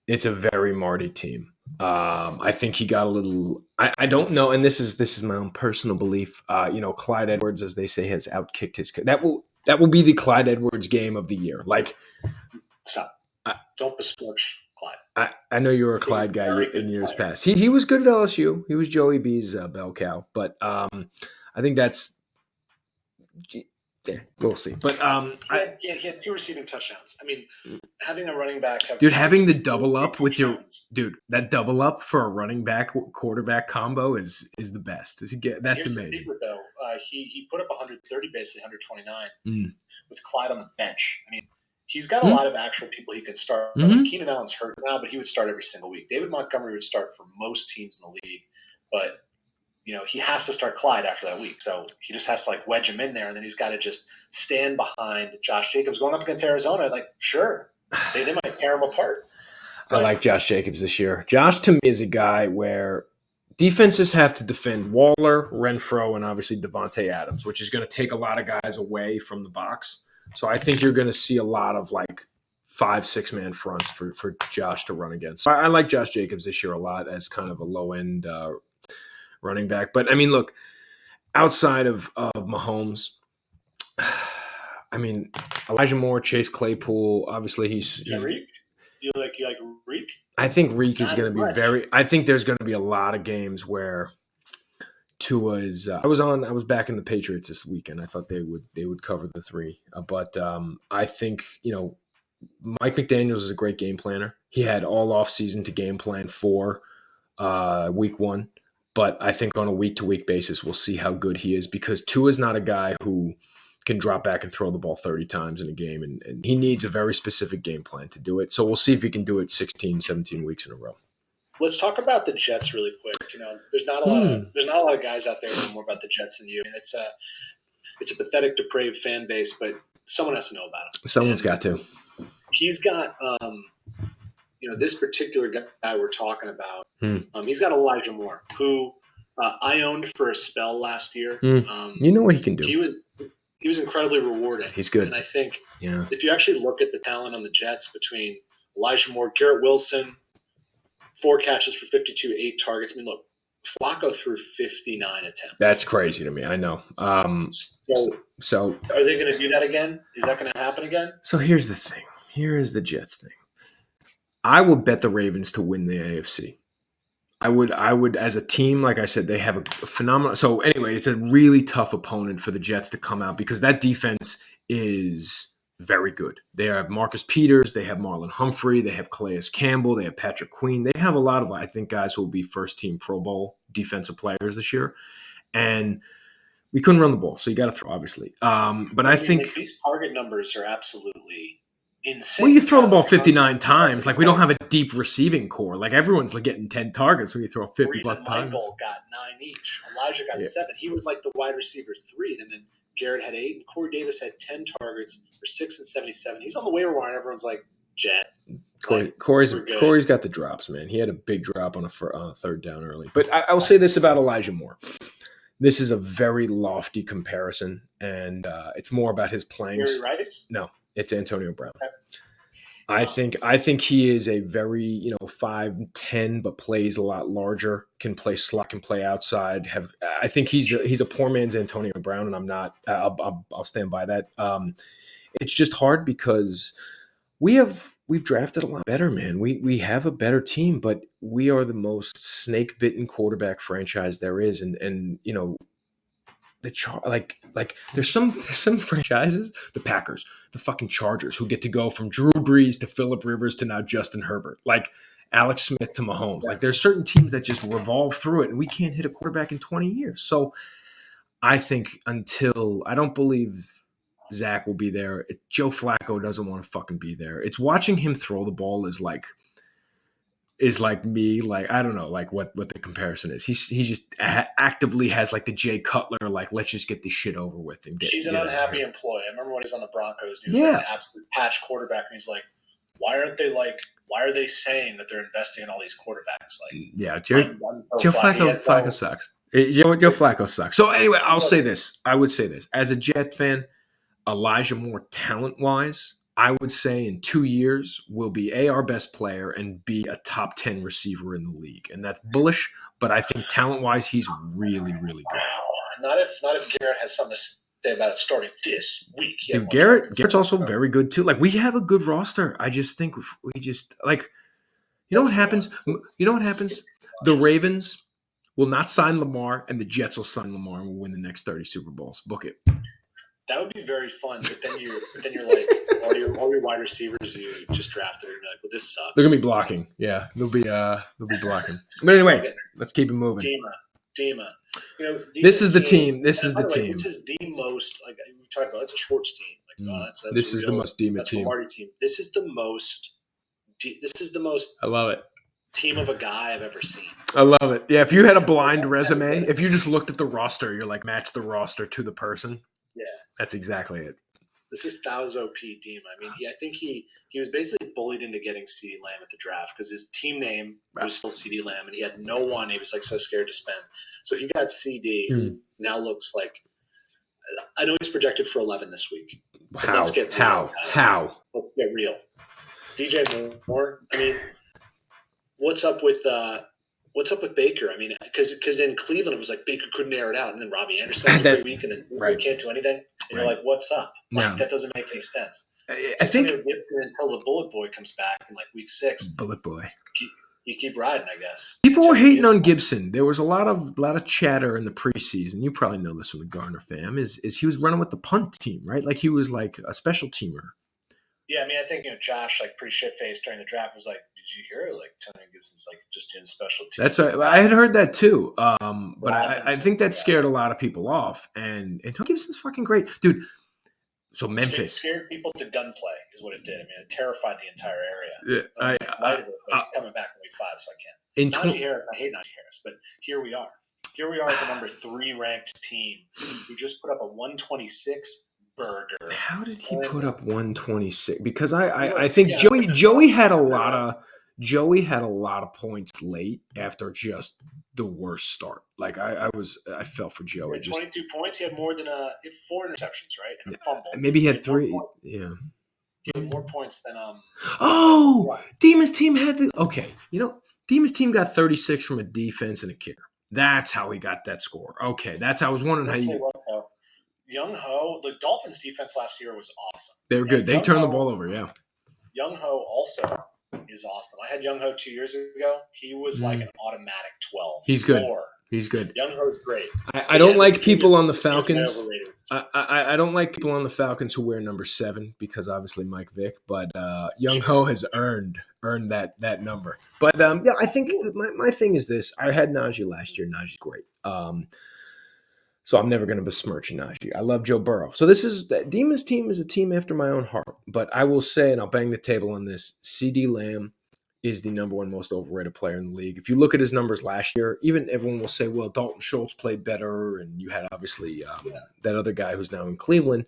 It's a very Marty team. I think he got a little. I don't know, and this is my own personal belief. Clyde Edwards, as they say, has outkicked his. That will be the Clyde Edwards game of the year. Stop. Don't besmirch Clyde. I know you were a Clyde guy in years past. He was good at LSU. He was Joey B's bell cow. But I think that's yeah, we'll see. But he had 2 receiving touchdowns. I mean, having a running back having the double up with that double up for a running back quarterback combo is the best. That's Here's amazing. The secret, though. He put up 130, basically 129 with Clyde on the bench. I mean, he's got a lot of actual people he could start. Like Keenan Allen's hurt now, but he would start every single week. David Montgomery would start for most teams in the league, but he has to start Clyde after that week. So he just has to wedge him in there, and then he's got to just stand behind Josh Jacobs going up against Arizona. Sure, they might tear him apart. I like Josh Jacobs this year. Josh, to me, is a guy where defenses have to defend Waller, Renfro, and obviously Devontae Adams, which is going to take a lot of guys away from the box. So I think you're going to see a lot of 5-6 man fronts for Josh to run against. So I like Josh Jacobs this year a lot as kind of a low end running back. But I mean, look, outside of Mahomes, I mean, Elijah Moore, Chase Claypool, obviously he's Reek? You like Reek? I think Reek is going to be I think there's going to be a lot of games where Tua is. I was back in the Patriots this weekend. I thought they would cover the 3, but I think Mike McDaniels is a great game planner. He had all off season to game plan for week 1. But I think on a week-to-week basis, we'll see how good he is because Tua is not a guy who can drop back and throw the ball 30 times in a game, and he needs a very specific game plan to do it. So we'll see if he can do it 16, 17 weeks in a row. Let's talk about the Jets really quick. There's not a lot of guys out there who know more about the Jets than you. And it's a pathetic, depraved fan base, but someone has to know about him. Someone's got to. He's got this particular guy we're talking about. He's got Elijah Moore, who I owned for a spell last year. You know what he can do. He was incredibly rewarding. He's good. And I think if you actually look at the talent on the Jets between Elijah Moore, Garrett Wilson, 4 catches for 52, 8 targets. I mean, look, Flacco threw 59 attempts. That's crazy to me. I know. So are they going to do that again? Is that going to happen again? So here's the thing. Here is the Jets thing. I would bet the Ravens to win the AFC. I would, as a team, like I said, they have a phenomenal. So anyway, it's a really tough opponent for the Jets to come out because that defense is very good. They have Marcus Peters, they have Marlon Humphrey, they have Calais Campbell, they have Patrick Queen. They have a lot of, I think, guys who will be first-team Pro Bowl defensive players this year. And we couldn't run the ball, so you got to throw, obviously. But I think these target numbers are absolutely insane. Well, you throw the ball 59 times. We don't have a deep receiving core. Everyone's getting 10 targets when you throw 50-plus times. Michael got 9 each. Elijah got 7. He was the wide receiver 3, and then Garrett had 8, and Corey Davis had 10 targets for 6 and 77. He's on the waiver wire, and everyone's like, Jet. Corey's got the drops, man. He had a big drop on a third down early. But I will say this about Elijah Moore. This is a very lofty comparison, and it's more about his playing. Jerry Rice? No, it's Antonio Brown. Okay. I think he is a very 5'10", but plays a lot larger. Can play slot, can play outside. I think he's a poor man's Antonio Brown, and I'm not. I'll stand by that. It's just hard because we've drafted a lot better, man. We have a better team, but we are the most snake bitten quarterback franchise there is, and there's some franchises, the Packers, the fucking Chargers, who get to go from Drew Brees to Phillip Rivers to now Justin Herbert, Alex Smith to Mahomes. There's certain teams that just revolve through it, and we can't hit a quarterback in 20 years. So I think I don't believe Zach will be there. Joe Flacco doesn't want to fucking be there. It's watching him throw the ball is like me, I don't know, what the comparison is. He just actively has the Jay Cutler, let's just get this shit over with. And he's an unhappy employee. I remember when he was on the Broncos, he was an absolute patch quarterback, and he's like, why are they saying that they're investing in all these quarterbacks? Joe Flacco sucks. Joe Flacco sucks. So anyway, I would say this. As a Jet fan, Elijah Moore, talent-wise, I would say in 2 years will be our best player and be a top 10 receiver in the league. And that's bullish, but I think talent-wise, he's really, really good. Wow. Not if Garrett has something to say about it starting this week. Dude, Garrett's also very good too. We have a good roster. I just think you know what happens? The Ravens will not sign Lamar, and the Jets will sign Lamar and will win the next 30 Super Bowls. Book it. That would be very fun, but then you're like all your wide receivers you just drafted, and you're like, well, this sucks. They're gonna be blocking. Yeah, they'll be blocking. But anyway, let's keep it moving. Dima. This is the team. This is the team. This is the most we talked about. It's a Schwartz team. This is the most Dima team. Marty team. This is the most. I love it. Team of a guy I've ever seen. I love it. Yeah, if you had a blind resume, if you just looked at the roster, you're like match the roster to the person. Yeah, that's exactly it. This is Thouso P. Dima. I mean, I think he was basically bullied into getting CeeDee Lamb at the draft because his team name was still CeeDee Lamb, and he had no one. He was like so scared to spend. So he got CD, who now looks like. I know he's projected for 11 this week. How? Let's get real. DJ Moore. I mean, what's up with Baker? I mean, because in Cleveland it was like Baker couldn't air it out, and then Robbie Anderson had a great week, and then we can't do anything. And you're like, what's up? That doesn't make any sense. I think until the Bullet Boy comes back in like week 6. Bullet Boy. You keep riding, I guess. People were hating on Gibson. There was a lot of chatter in the preseason. You probably know this from the Garner fam. Is he was running with the punt team, right? Like he was like a special teamer. Yeah, I mean, I think Josh, like pretty shit faced during the draft, was like, "Did you hear? Like Tony Gibson's like just doing special teams." That's right. I had heard that too. But I think that scared a lot of people off. And Tony Gibson's fucking great, dude. So Memphis it scared people to gunplay is what it did. I mean, it terrified the entire area. Yeah, but he's coming back in week 5, so I can't. Najee Harris, I hate Najee Harris, but here we are. Here we are at the number 3 ranked team who just put up a 126 burger. How did he put up 126? Because I think Joey had a lot of points late after just the worst start. Like I felt for Joey. 22 points. He had more than he had 4 interceptions, right? And a fumble. Maybe he had 3. Yeah. He had more points than Dima's team had Dima's team got 36 from a defense and a kicker. That's how he got that score. Okay, that's how I was wondering how you. Young Ho, the Dolphins' defense last year was awesome. They were good. They turned the ball over. Yeah. Young Ho also is awesome. I had Young Ho 2 years ago. He was like an automatic 12. He's good. He's good. Young Ho's great. I don't like people on the Falcons. I don't like people on the Falcons who wear number 7 because obviously Mike Vick, but Young Ho has earned that number. But I think my thing is this. I had Najee last year. Najee's great. So I'm never going to besmirch Najee. I love Joe Burrow. So Dima's team is a team after my own heart. But I will say, and I'll bang the table on this, CeeDee Lamb is the number 1 most overrated player in the league. If you look at his numbers last year, even everyone will say, well, Dalton Schultz played better, and you had obviously that other guy who's now in Cleveland,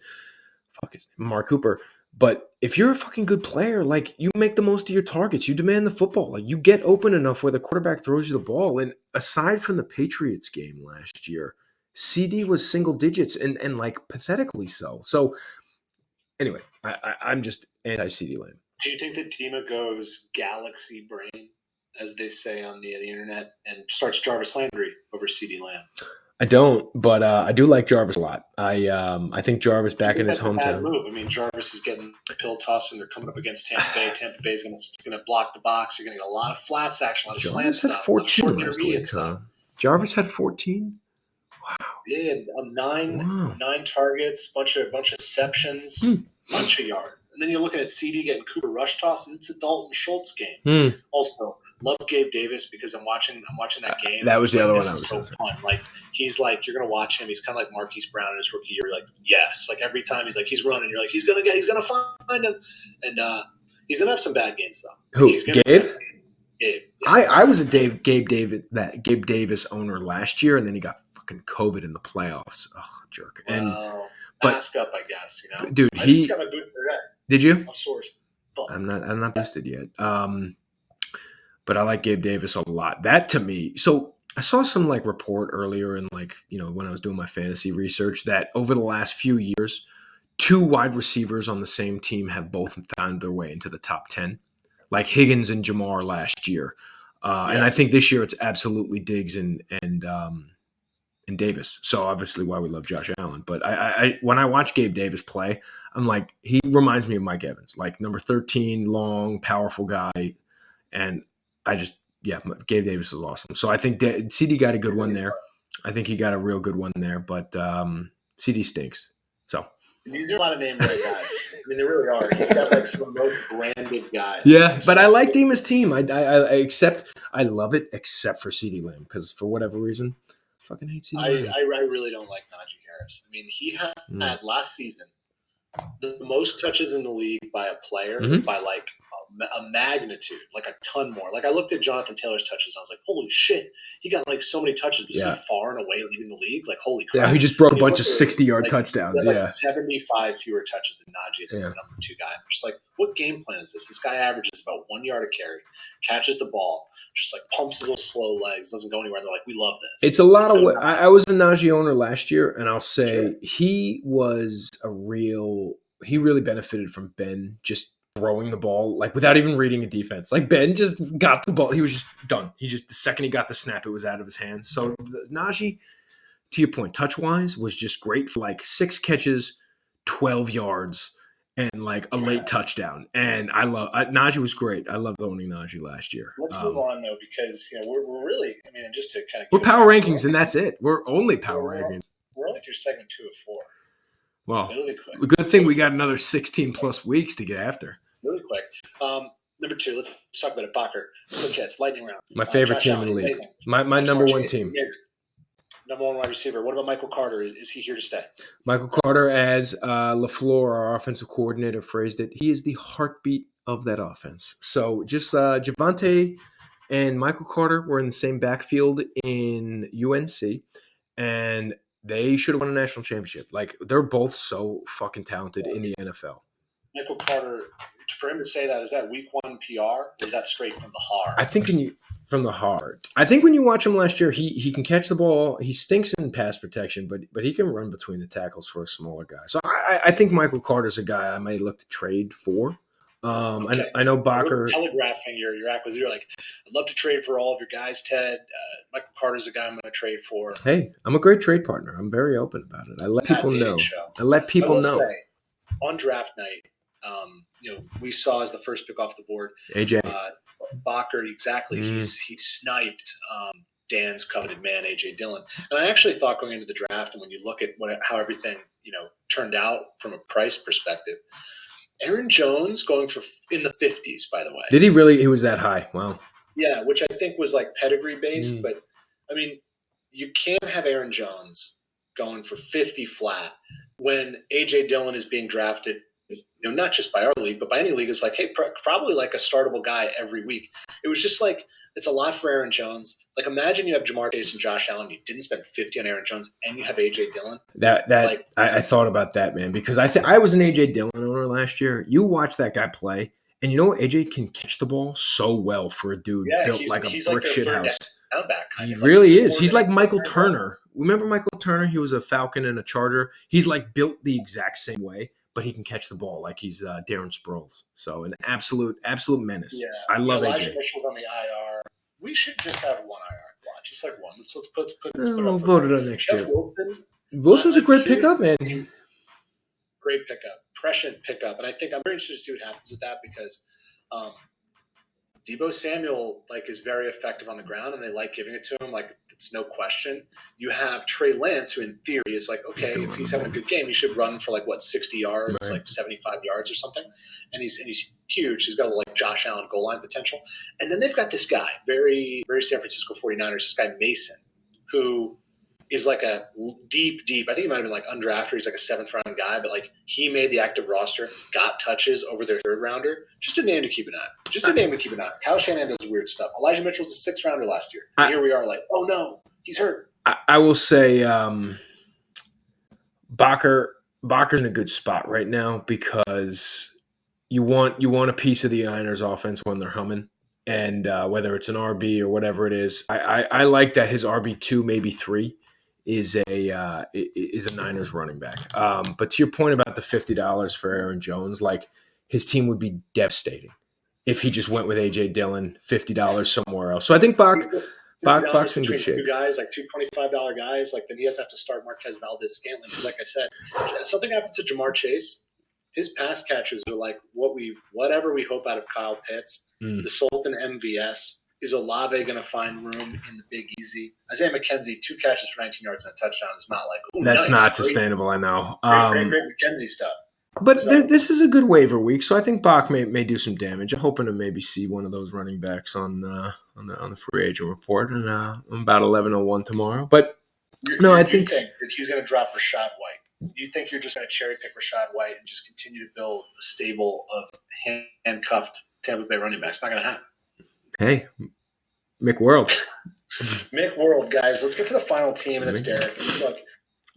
Mark Cooper. But if you're a fucking good player, like you make the most of your targets, you demand the football, like you get open enough where the quarterback throws you the ball. And aside from the Patriots game last year, CD was single digits and like pathetically so. So anyway, I'm just anti-CD Lamb. Do you think that Dima goes galaxy brain, as they say on the internet, and starts Jarvis Landry over CD Lamb? I don't, but I do like Jarvis a lot. I think Jarvis back in his hometown. Bad move. I mean, Jarvis is getting a pill toss, and they're coming up against Tampa Bay. Tampa Bay is going to block the box. You're going to get a lot of flats action, a lot of slant stuff. Jarvis had 14 last week. Jarvis had 14. Wow. Yeah, 9 targets, bunch of receptions, bunch of yards. And then you're looking at CD getting Cooper rush tosses. It's a Dalton Schultz game. Also, love Gabe Davis because I'm watching that game. That was the other one I was so fun. Like he's like you're gonna watch him. He's kind of like Marquise Brown in his rookie year. Like yes, like every time he's running, you're like he's gonna find him, and he's gonna have some bad games though. Who? Gabe? Gabe. Yeah. I was a Gabe Davis owner last year, and then he got fucking COVID in the playoffs. Oh, jerk. And mask up, I guess. You know, dude, I just got my boot today. Did you? I'm sore. I'm not boosted yet. But I like Gabe Davis a lot. That to me, so I saw some like report earlier in like, when I was doing my fantasy research that over the last few years, 2 wide receivers on the same team have both found their way into the top 10, like Higgins and Jamar last year. And I think this year it's absolutely Diggs and Davis. So obviously why we love Josh Allen. But I when I watch Gabe Davis play, I'm like, he reminds me of Mike Evans, like number 13, long, powerful guy. And Gabe Davis is awesome. So I think CD got a good one there. I think he got a real good one there, but CD stinks. So these are a lot of name brand guys. I mean, they really are. He's got like some of the most branded guys. Yeah, but I like Dima's team. I love it, except for CD Lamb, because for whatever reason, I fucking hate CD Lamb. I really don't like Najee Harris. I mean, he had last season the most touches in the league by a player by like a magnitude, like a ton more. Like I looked at Jonathan Taylor's touches and I was like, holy shit, he got like so many touches. Was he far and away leading the league? Like holy crap. Yeah, he just broke a bunch of 60-yard touchdowns. Like 75 fewer touches than Najee is the number 2 guy. I'm just like, what game plan is this? This guy averages about 1 yard a carry, catches the ball, just like pumps his little slow legs, doesn't go anywhere. They're like, we love this. It's a lot of what I was a Najee owner last year, and I'll say he really benefited from Ben just throwing the ball like without even reading a defense. Like Ben just got the ball, he was just done. The second he got the snap, it was out of his hands. So Najee, to your point, touch wise was just great for like 6 catches, 12 yards, and like a late touchdown. And Najee was great. I loved owning Najee last year. Let's move on though, because we're really, I mean, just to kind of we're power rankings, and that's it. We're only power rankings. We're only through segment 2 of 4. Well, a good thing we got another 16 plus weeks to get after. Really quick. Number 2, let's talk about it. Bacher, quick hits, lightning round. My favorite team in the league. My number 1 team. Number 1 wide receiver. What about Michael Carter? Is he here to stay? Michael Carter, as LaFleur, our offensive coordinator, phrased it, he is the heartbeat of that offense. So just Javonte and Michael Carter were in the same backfield in UNC, and they should have won a national championship. Like, they're both so fucking talented in the NFL. Michael Carter, for him to say that, is that week 1 PR? Or is that straight from the heart? I think from the heart. I think when you watch him last year, he can catch the ball. He stinks in pass protection, but he can run between the tackles for a smaller guy. So I think Michael Carter's a guy I might look to trade for. Okay. I know Bacher. You're telegraphing your acquisition. You're like, I'd love to trade for all of your guys, Ted. Michael Carter's a guy I'm going to trade for. Hey, I'm a great trade partner. I'm very open about it. I let people know. Say, on draft night, we saw as the first pick off the board, AJ Bacher. Exactly. He sniped Dan's coveted man, AJ Dillon. And I actually thought going into the draft, and when you look at how everything turned out from a price perspective, Aaron Jones going for in the 50s, by the way. Did he really? He was that high. Wow. Yeah, which I think was like pedigree based. But I mean, you can't have Aaron Jones going for 50 flat when AJ Dillon is being drafted, not just by our league, but by any league. It's like, hey, probably like a startable guy every week. It was just like, it's a lot for Aaron Jones. Like, imagine you have Jamar Chase and Josh Allen. You didn't spend 50 on Aaron Jones, and you have AJ Dillon. I thought about that, man, because I was an AJ Dillon owner last year. You watch that guy play, and you know what? AJ can catch the ball so well for a dude built like a brick shit house. He really is. He's like Michael Turner. Remember Michael Turner? He was a Falcon and a Charger. He's like built the exact same way, but he can catch the ball like he's Darren Sproles. So an absolute menace. Yeah, I love Elijah AJ. Mitchell's on the IR. We should just have one IR slot, just like one. Let's put we'll vote it on next year. Wilson's a great pickup, man. Great pickup, prescient pickup, and I think I'm very interested to see what happens with that because Deebo Samuel is very effective on the ground, and they like giving it to him. Like, it's no question. You have Trey Lance, who in theory is like, okay, if he's having a good game, he should run for 60 yards, right, like 75 yards or something. And he's huge. He's got Josh Allen goal line potential. And then they've got this guy, very, very San Francisco 49ers, this guy Mason, who is like a deep, I think he might have been undrafted. He's like a 7th round guy, but he made the active roster, got touches over their 3rd rounder. Just a name to keep an eye on. Kyle Shanahan does weird stuff. Elijah Mitchell was a 6th rounder last year. And here we are oh no, he's hurt. I will say Bacher's in a good spot right now because you want a piece of the Niners offense when they're humming. And whether it's an RB or whatever it is, I like that his RB2, maybe 3, is a Niners running back. But to your point about the $50 for Aaron Jones, his team would be devastating if he just went with AJ Dillon, $50 somewhere else. So I think Bach's in good shape. Two guys, two $25 guys, then he doesn't have to start Marquez Valdez-Scantling. Because like I said, something happens to Jamar Chase. His pass catches are whatever we hope out of Kyle Pitts, the Sultan MVS. Is Olave going to find room in the Big Easy? Isaiah McKenzie, 2 catches for 19 yards and a touchdown is not like, ooh, That's nice, not great, sustainable, I know. great McKenzie stuff. But this is a good waiver week, so I think Bach may do some damage. I'm hoping to maybe see one of those running backs on the free agent report, and I'm about 11:01 tomorrow. But I think that he's going to drop Rashad White. Do you think you're just going to cherry pick Rashad White and just continue to build a stable of handcuffed Tampa Bay running backs? It's not going to happen. Hey, Mick World. Mick World, guys. Let's get to the final team, and it's Derek. And look,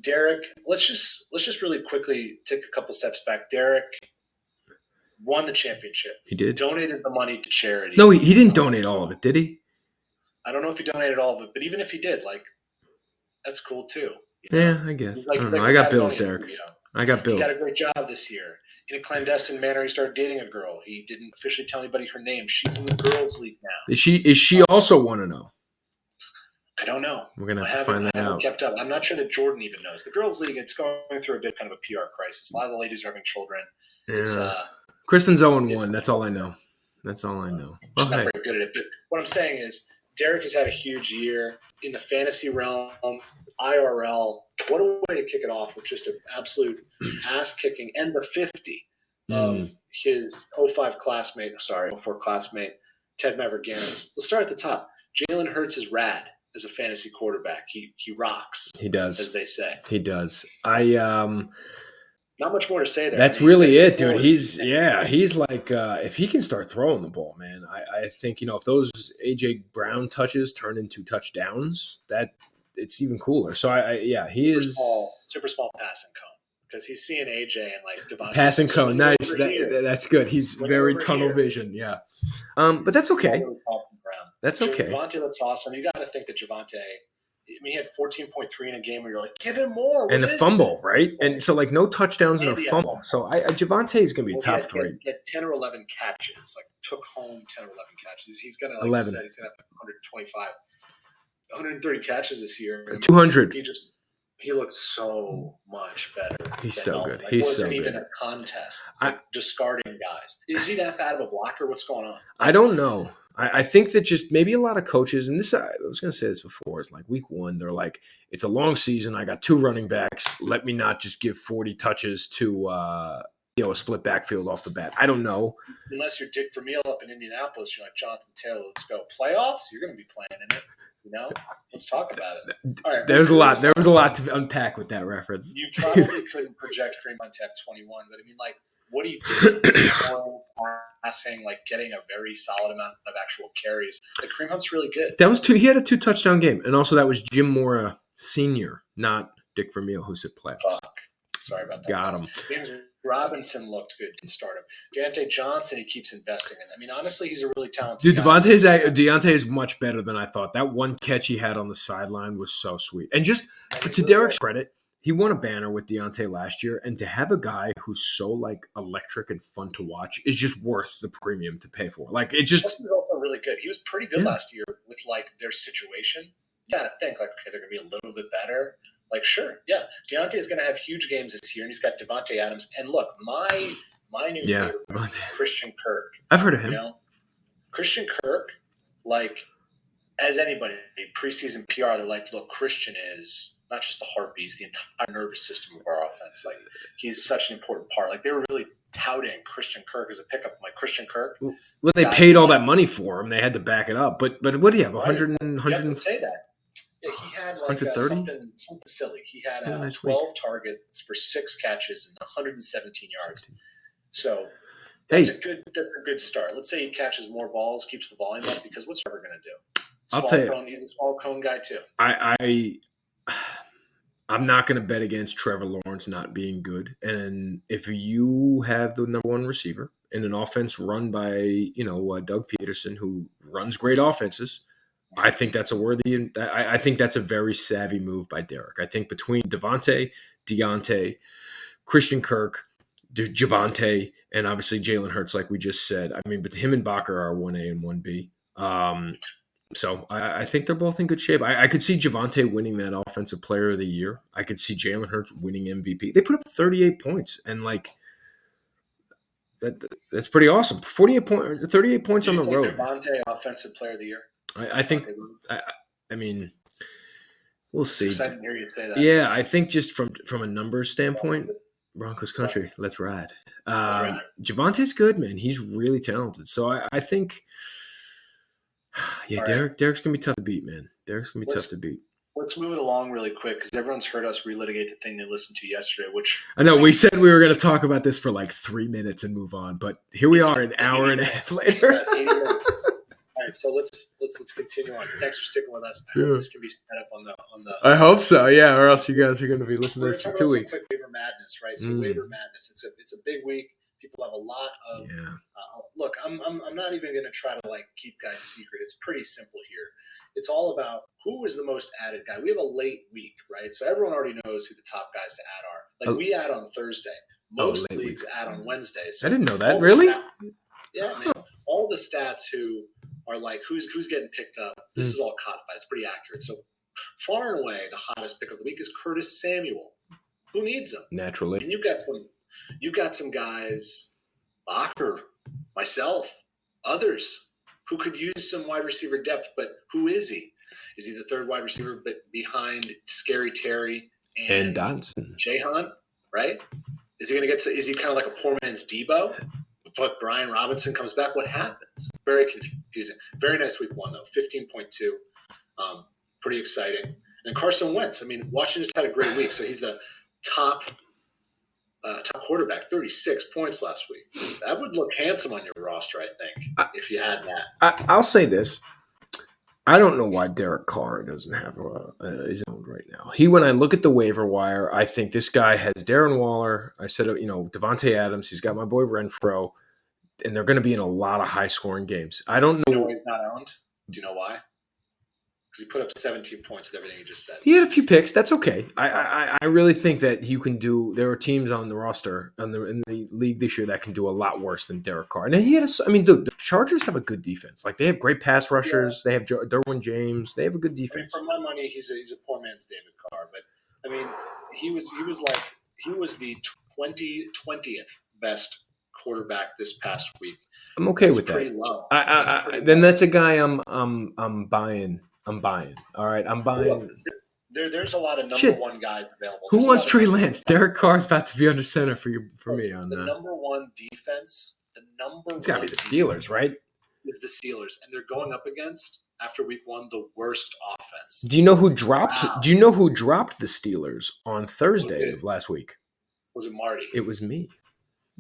Derek, let's just really quickly take a couple steps back. Derek won the championship. He did. Donated the money to charity. No, he didn't donate all of it, did he? I don't know if he donated all of it, but even if he did, like, that's cool too. Yeah, I guess. I got bills, Derek. I got bills. He got a great job this year. In a clandestine manner, he started dating a girl. He didn't officially tell anybody her name. She's in the girls' league now. Is she also 1-0? I don't know. We're gonna have to find that out. Kept up. I'm not sure that Jordan even knows. The girls' league, it's going through a bit kind of a PR crisis. A lot of the ladies are having children. Yeah. Kristen's 0-1. That's all I know. She's not very good at it. But what I'm saying is, Derek has had a huge year in the fantasy realm, IRL. What a way to kick it off with just an absolute ass kicking and the 50 of his 04 classmate, Ted Mavroganis. Let's start at the top. Jalen Hurts is rad as a fantasy quarterback. He rocks. He does, as they say. He does. Not much more to say there. That's really it, dude. He's like, if he can start throwing the ball, man, I think, if those A.J. Brown touches turn into touchdowns, that it's even cooler. So he is super small passing cone, because he's seeing A.J. and like Devontae. Passing cone, nice. That's good. He's very tunnel vision. Yeah. But that's okay. That's okay. Javonte looks awesome. You got to think that Javonte. He had 14.3 in a game where you're like, give him more. And the fumble, right? And so, like, no touchdowns and a fumble. So, Javonte is going to be top 3. He had 10 or 11 catches, like, took home 10 or 11 catches. He's going to, like 11. You said, he's going to have 125, 130 catches this year. 200. He looks so much better. He's so good. Like, He's so good. It wasn't even a contest. Discarding guys. Is he that bad of a blocker? What's going on? I don't know. I think that just maybe a lot of coaches, and this, I was going to say this before, it's like week 1, they're like, it's a long season. I got 2 running backs. Let me not just give 40 touches to, a split backfield off the bat. I don't know. Unless you're Dick Vermeil up in Indianapolis, you're like, Jonathan Taylor, let's go. Playoffs? You're going to be playing in it. Let's talk about it. All right, there was a lot to unpack with that reference. You probably couldn't project Kareem Hunt to have 21, but I mean, like, what do you do? Passing, like getting a very solid amount of actual carries. Like, Kareem Hunt's really good. That was 2. He had a 2 touchdown game, and also that was Jim Mora Sr., not Dick Vermeil, who said playoffs. Fuck. Sorry about that. Got him. James Robinson looked good to start him. Deontay Johnson, he keeps investing in. I mean, honestly, he's a really talented guy. Deontay is much better than I thought. That one catch he had on the sideline was so sweet. And just to Derek's credit, he won a banner with Deontay last year, and to have a guy who's so like electric and fun to watch is just worth the premium to pay for. Like, it's just also really good. He was pretty good last year with like their situation. You got to think like, okay, they're gonna be a little bit better. Like, sure, yeah, Deontay is gonna have huge games this year, and he's got Devontae Adams. And look, my new favorite, Christian Kirk. I've heard of him. Christian Kirk, like, as anybody preseason PR, they're like, look, Christian is not just the heartbeat, the entire nervous system of our offense. Like, he's such an important part. Like, they were really touting Christian Kirk as a pickup. I'm like, Christian Kirk? Well, they paid all that money for him. They had to back it up. But what do you have? 100 You have to say that. Yeah, he had like something silly. He had 12 targets for 6 catches and 117 yards. So that's a good start. Let's say he catches more balls, keeps the volume up, because what's Trevor going to do? I'll tell you. He's a small cone guy too. I'm not going to bet against Trevor Lawrence not being good. And if you have the number 1 receiver in an offense run by, Doug Peterson, who runs great offenses, I think that's I think that's a very savvy move by Derek. I think between Devontae, Deontay, Christian Kirk, Javonte, and obviously Jalen Hurts, like we just said, I mean, but him and Bakker are 1A and 1B. So I think they're both in good shape. I could see Javonte winning that Offensive Player of the Year. I could see Jalen Hurts winning MVP. They put up 38 points, and like that's pretty awesome. 38 points on the road. Javonte Offensive Player of the Year. I think. I mean, we'll see. It's exciting to hear you say that. Yeah, I think just from a numbers standpoint, Broncos country, let's ride. Javante's good, man. He's really talented. So I think, yeah, Derek's gonna be tough to beat, man. Derek's gonna be tough to beat. Let's move it along really quick because everyone's heard us relitigate the thing they listened to yesterday, which I know we said we were going to talk about this for like 3 minutes and move on, but here we are an hour and a half later. All right, so let's continue on. Thanks for sticking with us. I hope this can be set up on the. I hope so, yeah. Or else you guys are going to be listening to this for 2 weeks. Quick waiver madness, right? So waiver madness. It's a big week. People have a lot of. Look, I'm not even going to try to like keep guys secret. It's pretty simple here. It's all about who is the most added guy. We have a late week, right? So everyone already knows who the top guys to add are. Like we add on Thursday. Most leagues add on Wednesday. So I didn't know that. Really? Yeah, man. All the stats who are like who's getting picked up. This is all codified. It's pretty accurate. So far and away, the hottest pick of the week is Curtis Samuel. Who needs him? Naturally. And you've got some guys, Bacher, myself, others, who could use some wide receiver depth, but who is he? Is he the third wide receiver but behind Scary Terry and Dodson? Jay Hunt, right? Is he kind of like a poor man's Debo? But Brian Robinson comes back. What happens? Very confusing. Very nice week one, though. 15.2. Pretty exciting. And then Carson Wentz. I mean, Washington just had a great week. So he's the top quarterback, 36 points last week. That would look handsome on your roster, I think, if you had that. I'll say this. I don't know why Derek Carr doesn't have his own right now. When I look at the waiver wire, I think this guy has Darren Waller. I said, Devontae Adams. He's got my boy Renfro. And they're going to be in a lot of high-scoring games. I don't know. You know why he's not owned? Do you know why? Because he put up 17 points with everything you just said. He had a few picks. That's okay. I really think that you can do – there are teams on the roster in the league this year that can do a lot worse than Derek Carr. And the Chargers have a good defense. Like, they have great pass rushers. Yeah. They have Derwin James. They have a good defense. For my money, he's a poor man's David Carr. But, he was the 20th best quarterback this past week. I'm okay with that. Pretty low. Then that's a guy I'm buying. All right, I'm buying. There's a lot of number one guys available. Who wants Trey Lance? Derek Carr's about to be under center for me on that. The number one defense. It's got to be the Steelers, right? Is the Steelers, and they're going up against after week one the worst offense. Do you know who dropped? Wow. Do you know who dropped the Steelers on Thursday of last week? Was it Marty? It was me.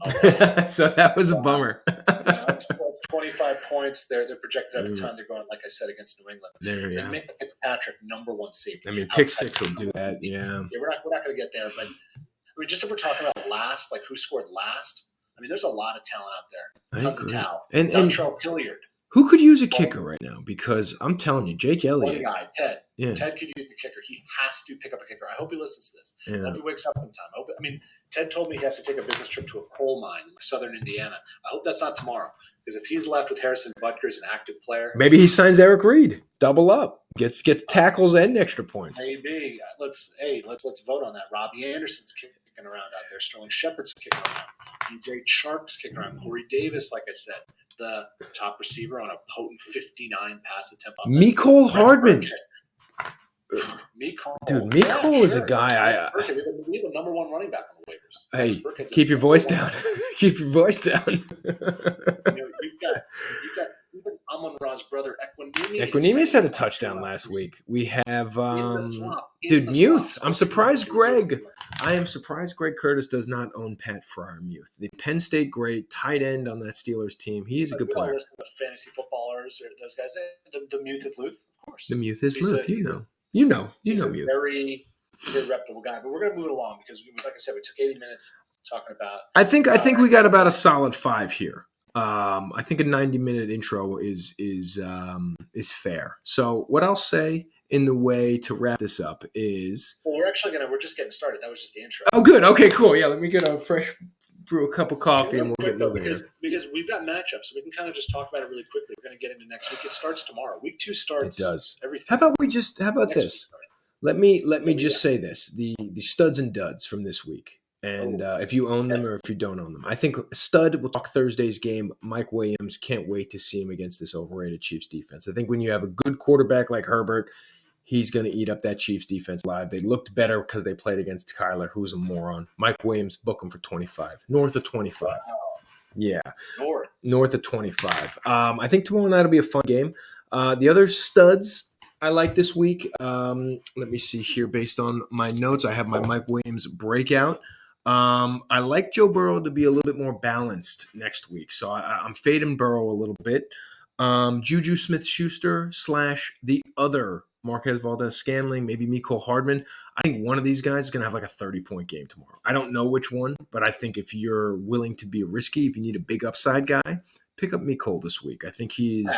Oh, wow. So that was a bummer. That's 25 points. They're projected every time they're going, like I said, against New England. And Mick Fitzpatrick, number one safety. Pick six will do that. Yeah. We're not going to get there, but just if we're talking about last, like who scored last, there's a lot of talent out there. Tons of talent. And Dontrell Hilliard. Who could use a kicker right now? Because I'm telling you, Jake Elliott. One guy, Ted. Yeah. Ted could use the kicker. He has to pick up a kicker. I hope he listens to this. Yeah. I hope he wakes up in time. Ted told me he has to take a business trip to a coal mine in southern Indiana. I hope that's not tomorrow. Because if he's left with Harrison Butker as an active player. Maybe he signs Eric Reed. Double up. Gets tackles and extra points. Maybe. Let's vote on that. Robbie Anderson's kicking around out there. Sterling Shepard's kicking around. DJ Shark's kicking around. Corey Davis, like I said. The top receiver on a potent 59 pass attempt. Mecole Hardman. Mecole is a guy we have a number one running back on the waivers. Hey, keep your voice down. Keep your voice down. You've got even Amon-Ra's brother Equanimeous. Equanimeous had a touchdown last week. We have Muth. I'm surprised I am surprised Greg Curtis does not own Pat Fryer-Muth. The Penn State great tight end on that Steelers team. He is a good player. The fantasy footballers, those guys. The Muth is Luth, of course. The Muth is Luth. You know Muth. Very, very reputable guy. But we're going to move it along because, like I said, we took 80 minutes talking about. I think we got about a solid 5 here. I think a 90-minute intro is fair. So what I'll say in the way to wrap this up is... Well, we're just getting started. That was just the intro. Oh, good. Okay, cool. Yeah, let me get a fresh brew, a cup of coffee, and we'll get moving here. Because we've got matchups, so we can kind of just talk about it really quickly. We're going to get into next week. It starts tomorrow. Week 2 starts. It does. Everything. How about this? Let me just say this: the studs and duds from this week. And if you own them or if you don't own them. I think stud, we'll talk Thursday's game. Mike Williams, can't wait to see him against this overrated Chiefs defense. I think when you have a good quarterback like Herbert, he's going to eat up that Chiefs defense live. They looked better because they played against Kyler, who's a moron. Mike Williams, book him for 25. North of 25. Wow. Yeah. North of 25. I think tomorrow night will be a fun game. The other studs I like this week, let me see here based on my notes. I have my Mike Williams breakout. I like Joe Burrow to be a little bit more balanced next week. So I'm fading Burrow a little bit. Juju Smith-Schuster / the other Marquez Valdez-Scantling, maybe Mecole Hardman. I think one of these guys is going to have like a 30-point game tomorrow. I don't know which one, but I think if you're willing to be risky, if you need a big upside guy, pick up Mecole this week. I think he's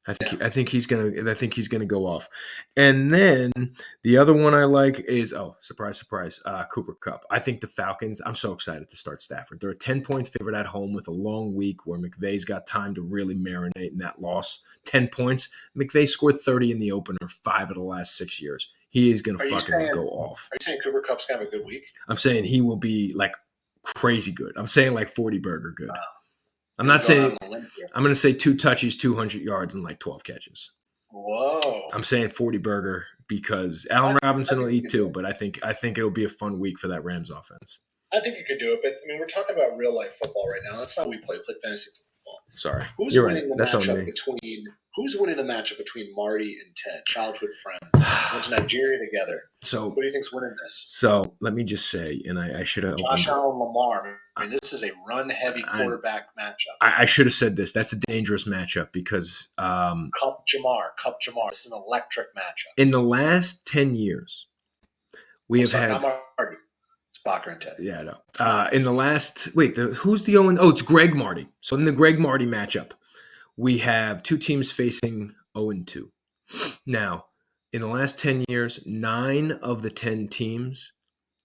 I think he's gonna go off. And then the other one I like is surprise, Cooper Kupp. I think the Falcons. I'm so excited to start Stafford. They're a 10-point favorite at home with a long week where McVay's got time to really marinate in that loss. 10 points. McVay scored 30 in the opener 5 of the last 6 years. He is gonna fucking go off. Are you saying Cooper Kupp's gonna have a good week? I'm saying he will be like crazy good. I'm saying like 40 burger good. Wow. I'm not saying – I'm going to say 2 touches, 200 yards, and like 12 catches. Whoa. I'm saying 40 burger because Allen Robinson will eat too, but I think it'll be a fun week for that Rams offense. I think you could do it, but, I mean, we're talking about real-life football right now. That's not what we play. We play fantasy football. Sorry. Who's winning the matchup between Marty and Ted, childhood friends? Went to Nigeria together. So, who do you think's winning this? So let me just say, and I should have Josh Allen, Lamar. I mean, this is a run-heavy quarterback matchup. I should have said this. That's a dangerous matchup because Cup Jamar. This is an electric matchup. In the last 10 years, we have had. It's Bacher and Ted. Yeah, I know. In the last, who's the 0? Oh, it's Greg Marty. So in the Greg Marty matchup, we have 2 teams facing 0-2. Now, in the last 10 years, 9 of the 10 teams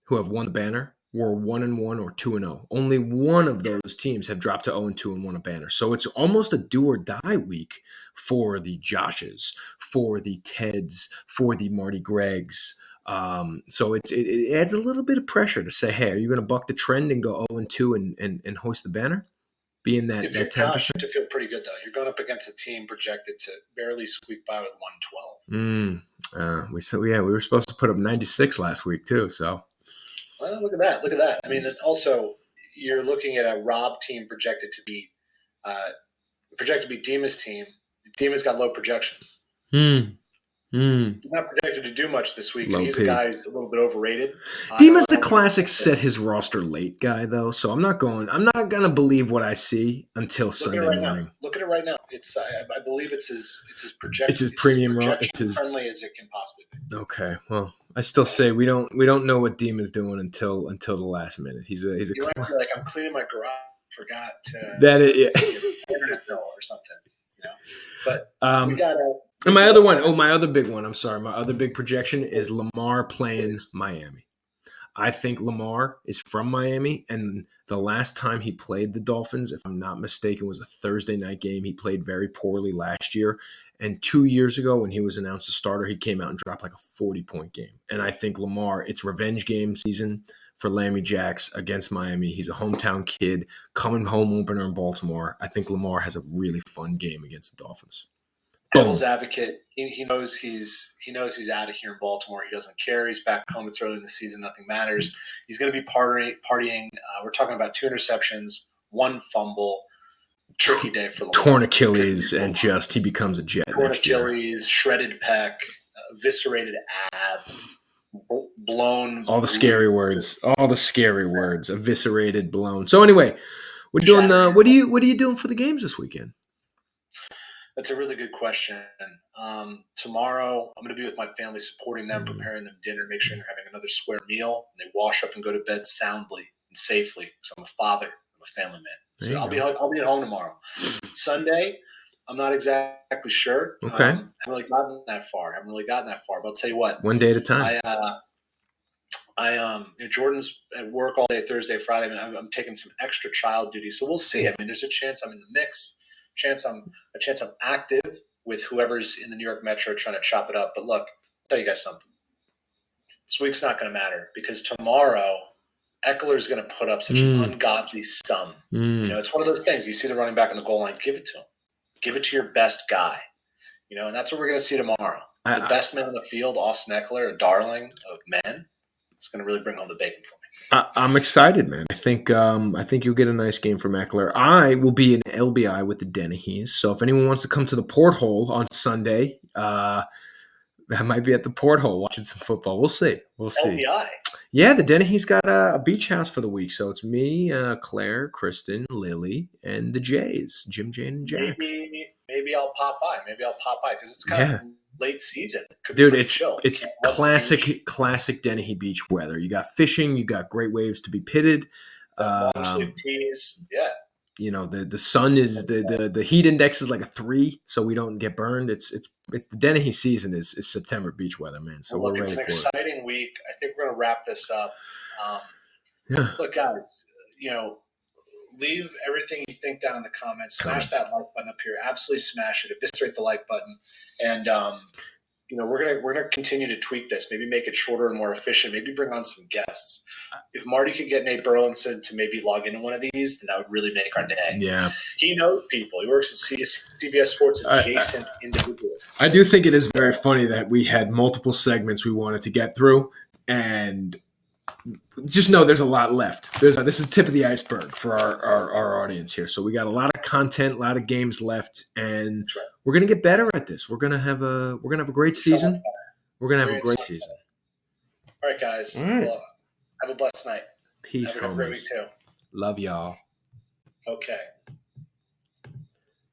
who have won the banner were 1-1 or 2-0. Only one of those teams have dropped to 0-2 and won a banner. So it's almost a do or die week for the Joshes, for the Teds, for the Marty Gregs. So it adds a little bit of pressure to say, hey, are you going to buck the trend and go 0-2 and host the banner? Being that if you're 10%. Josh, you have to feel pretty good, though. You're going up against a team projected to barely squeak by with 112. We were supposed to put up 96 last week too. So, well, look at that. I mean, also you're looking at a Rob team projected to be Dima's team. Dima's got low projections. He's not projected to do much this week, and he's a guy who's a little bit overrated. Dima's a classic set his roster late guy, though, so I'm not gonna believe what I see until Sunday morning. Look at it right now. It's I believe it's his projection. It's his premium roster. It's as friendly as it can possibly be. Okay, well, I still say we don't know what Dima's doing until the last minute. He's a. You might be like, I'm cleaning my garage, forgot to internet bill or something, you know. But we got a. And my other big one. I'm sorry. My other big projection is Lamar playing Miami. I think Lamar is from Miami, and the last time he played the Dolphins, if I'm not mistaken, was a Thursday night game. He played very poorly last year. And 2 years ago, when he was announced a starter, he came out and dropped like a 40-point game. And I think Lamar, it's revenge game season for Lammy Jacks against Miami. He's a hometown kid coming home opener in Baltimore. I think Lamar has a really fun game against the Dolphins. Devil's advocate. He knows he's out of here in Baltimore. He doesn't care. He's back home. It's early in the season. Nothing matters. He's going to be partying. We're talking about 2 interceptions, 1 fumble. Tricky day for Lamar. Torn Achilles, and he becomes a Jet. Torn Achilles, shredded pec, eviscerated ab, blown. All the scary words. Eviscerated, blown. So anyway, we're doing what are you doing for the games this weekend? That's a really good question. Tomorrow, I'm going to be with my family, supporting them, preparing them dinner, make sure they're having another square meal, and they wash up and go to bed soundly and safely. Because I'm a father, I'm a family man. So I'll be at home tomorrow. Sunday, I'm not exactly sure. Okay. I haven't really gotten that far. But I'll tell you what. One day at a time. Jordan's at work all day Thursday, Friday. I'm taking some extra child duty, so we'll see. I mean, there's a chance I'm in the mix. Chance I'm active with whoever's in the New York Metro trying to chop it up. But look, I'll tell you guys something. This week's not going to matter because tomorrow Eckler's going to put up such an ungodly sum. It's one of those things. You see the running back on the goal line, give it to him. Give it to your best guy. And that's what we're going to see tomorrow. The best man on the field, Austin Eckler, a darling of men. It's going to really bring home the bacon for me. I'm excited, man. I think you'll get a nice game from Eckler. I will be in LBI with the Dennehy's. So if anyone wants to come to the Porthole on Sunday, I might be at the Porthole watching some football. We'll see. LBI. Yeah, the Dennehy's got a beach house for the week. So it's me, Claire, Kristen, Lily, and the Jays, Jim, Jane, and Jack. Maybe I'll pop by. Because it's kind of late season. Dude, it's classic Dennehy beach weather. You got fishing, you got great waves to be pitted. Long sleeve tees, yeah. The sun is the heat index is like a 3, so we don't get burned. It's the Dennehy season is September beach weather, man. So we're ready for it. It's an exciting week. I think we're gonna wrap this up. Look, guys, leave everything you think down in the comments. Smash that like button up here. Absolutely smash it. Eviscerate the like button. And we're gonna continue to tweak this. Maybe make it shorter and more efficient. Maybe bring on some guests. If Marty could get Nate Burleson to maybe log into one of these, then that would really make our day. Yeah. He knows people. He works at CBS Sports adjacent individuals. I do think it is very funny that we had multiple segments we wanted to get through, and just know there's a lot left. This is the tip of the iceberg for our audience here. So we got a lot of content, a lot of games left, and we're gonna get better at this. We're gonna have a great season. We're gonna have a great season. All right, guys. All right. Well, have a blessed night. Peace, have a great week too. Love y'all. Okay.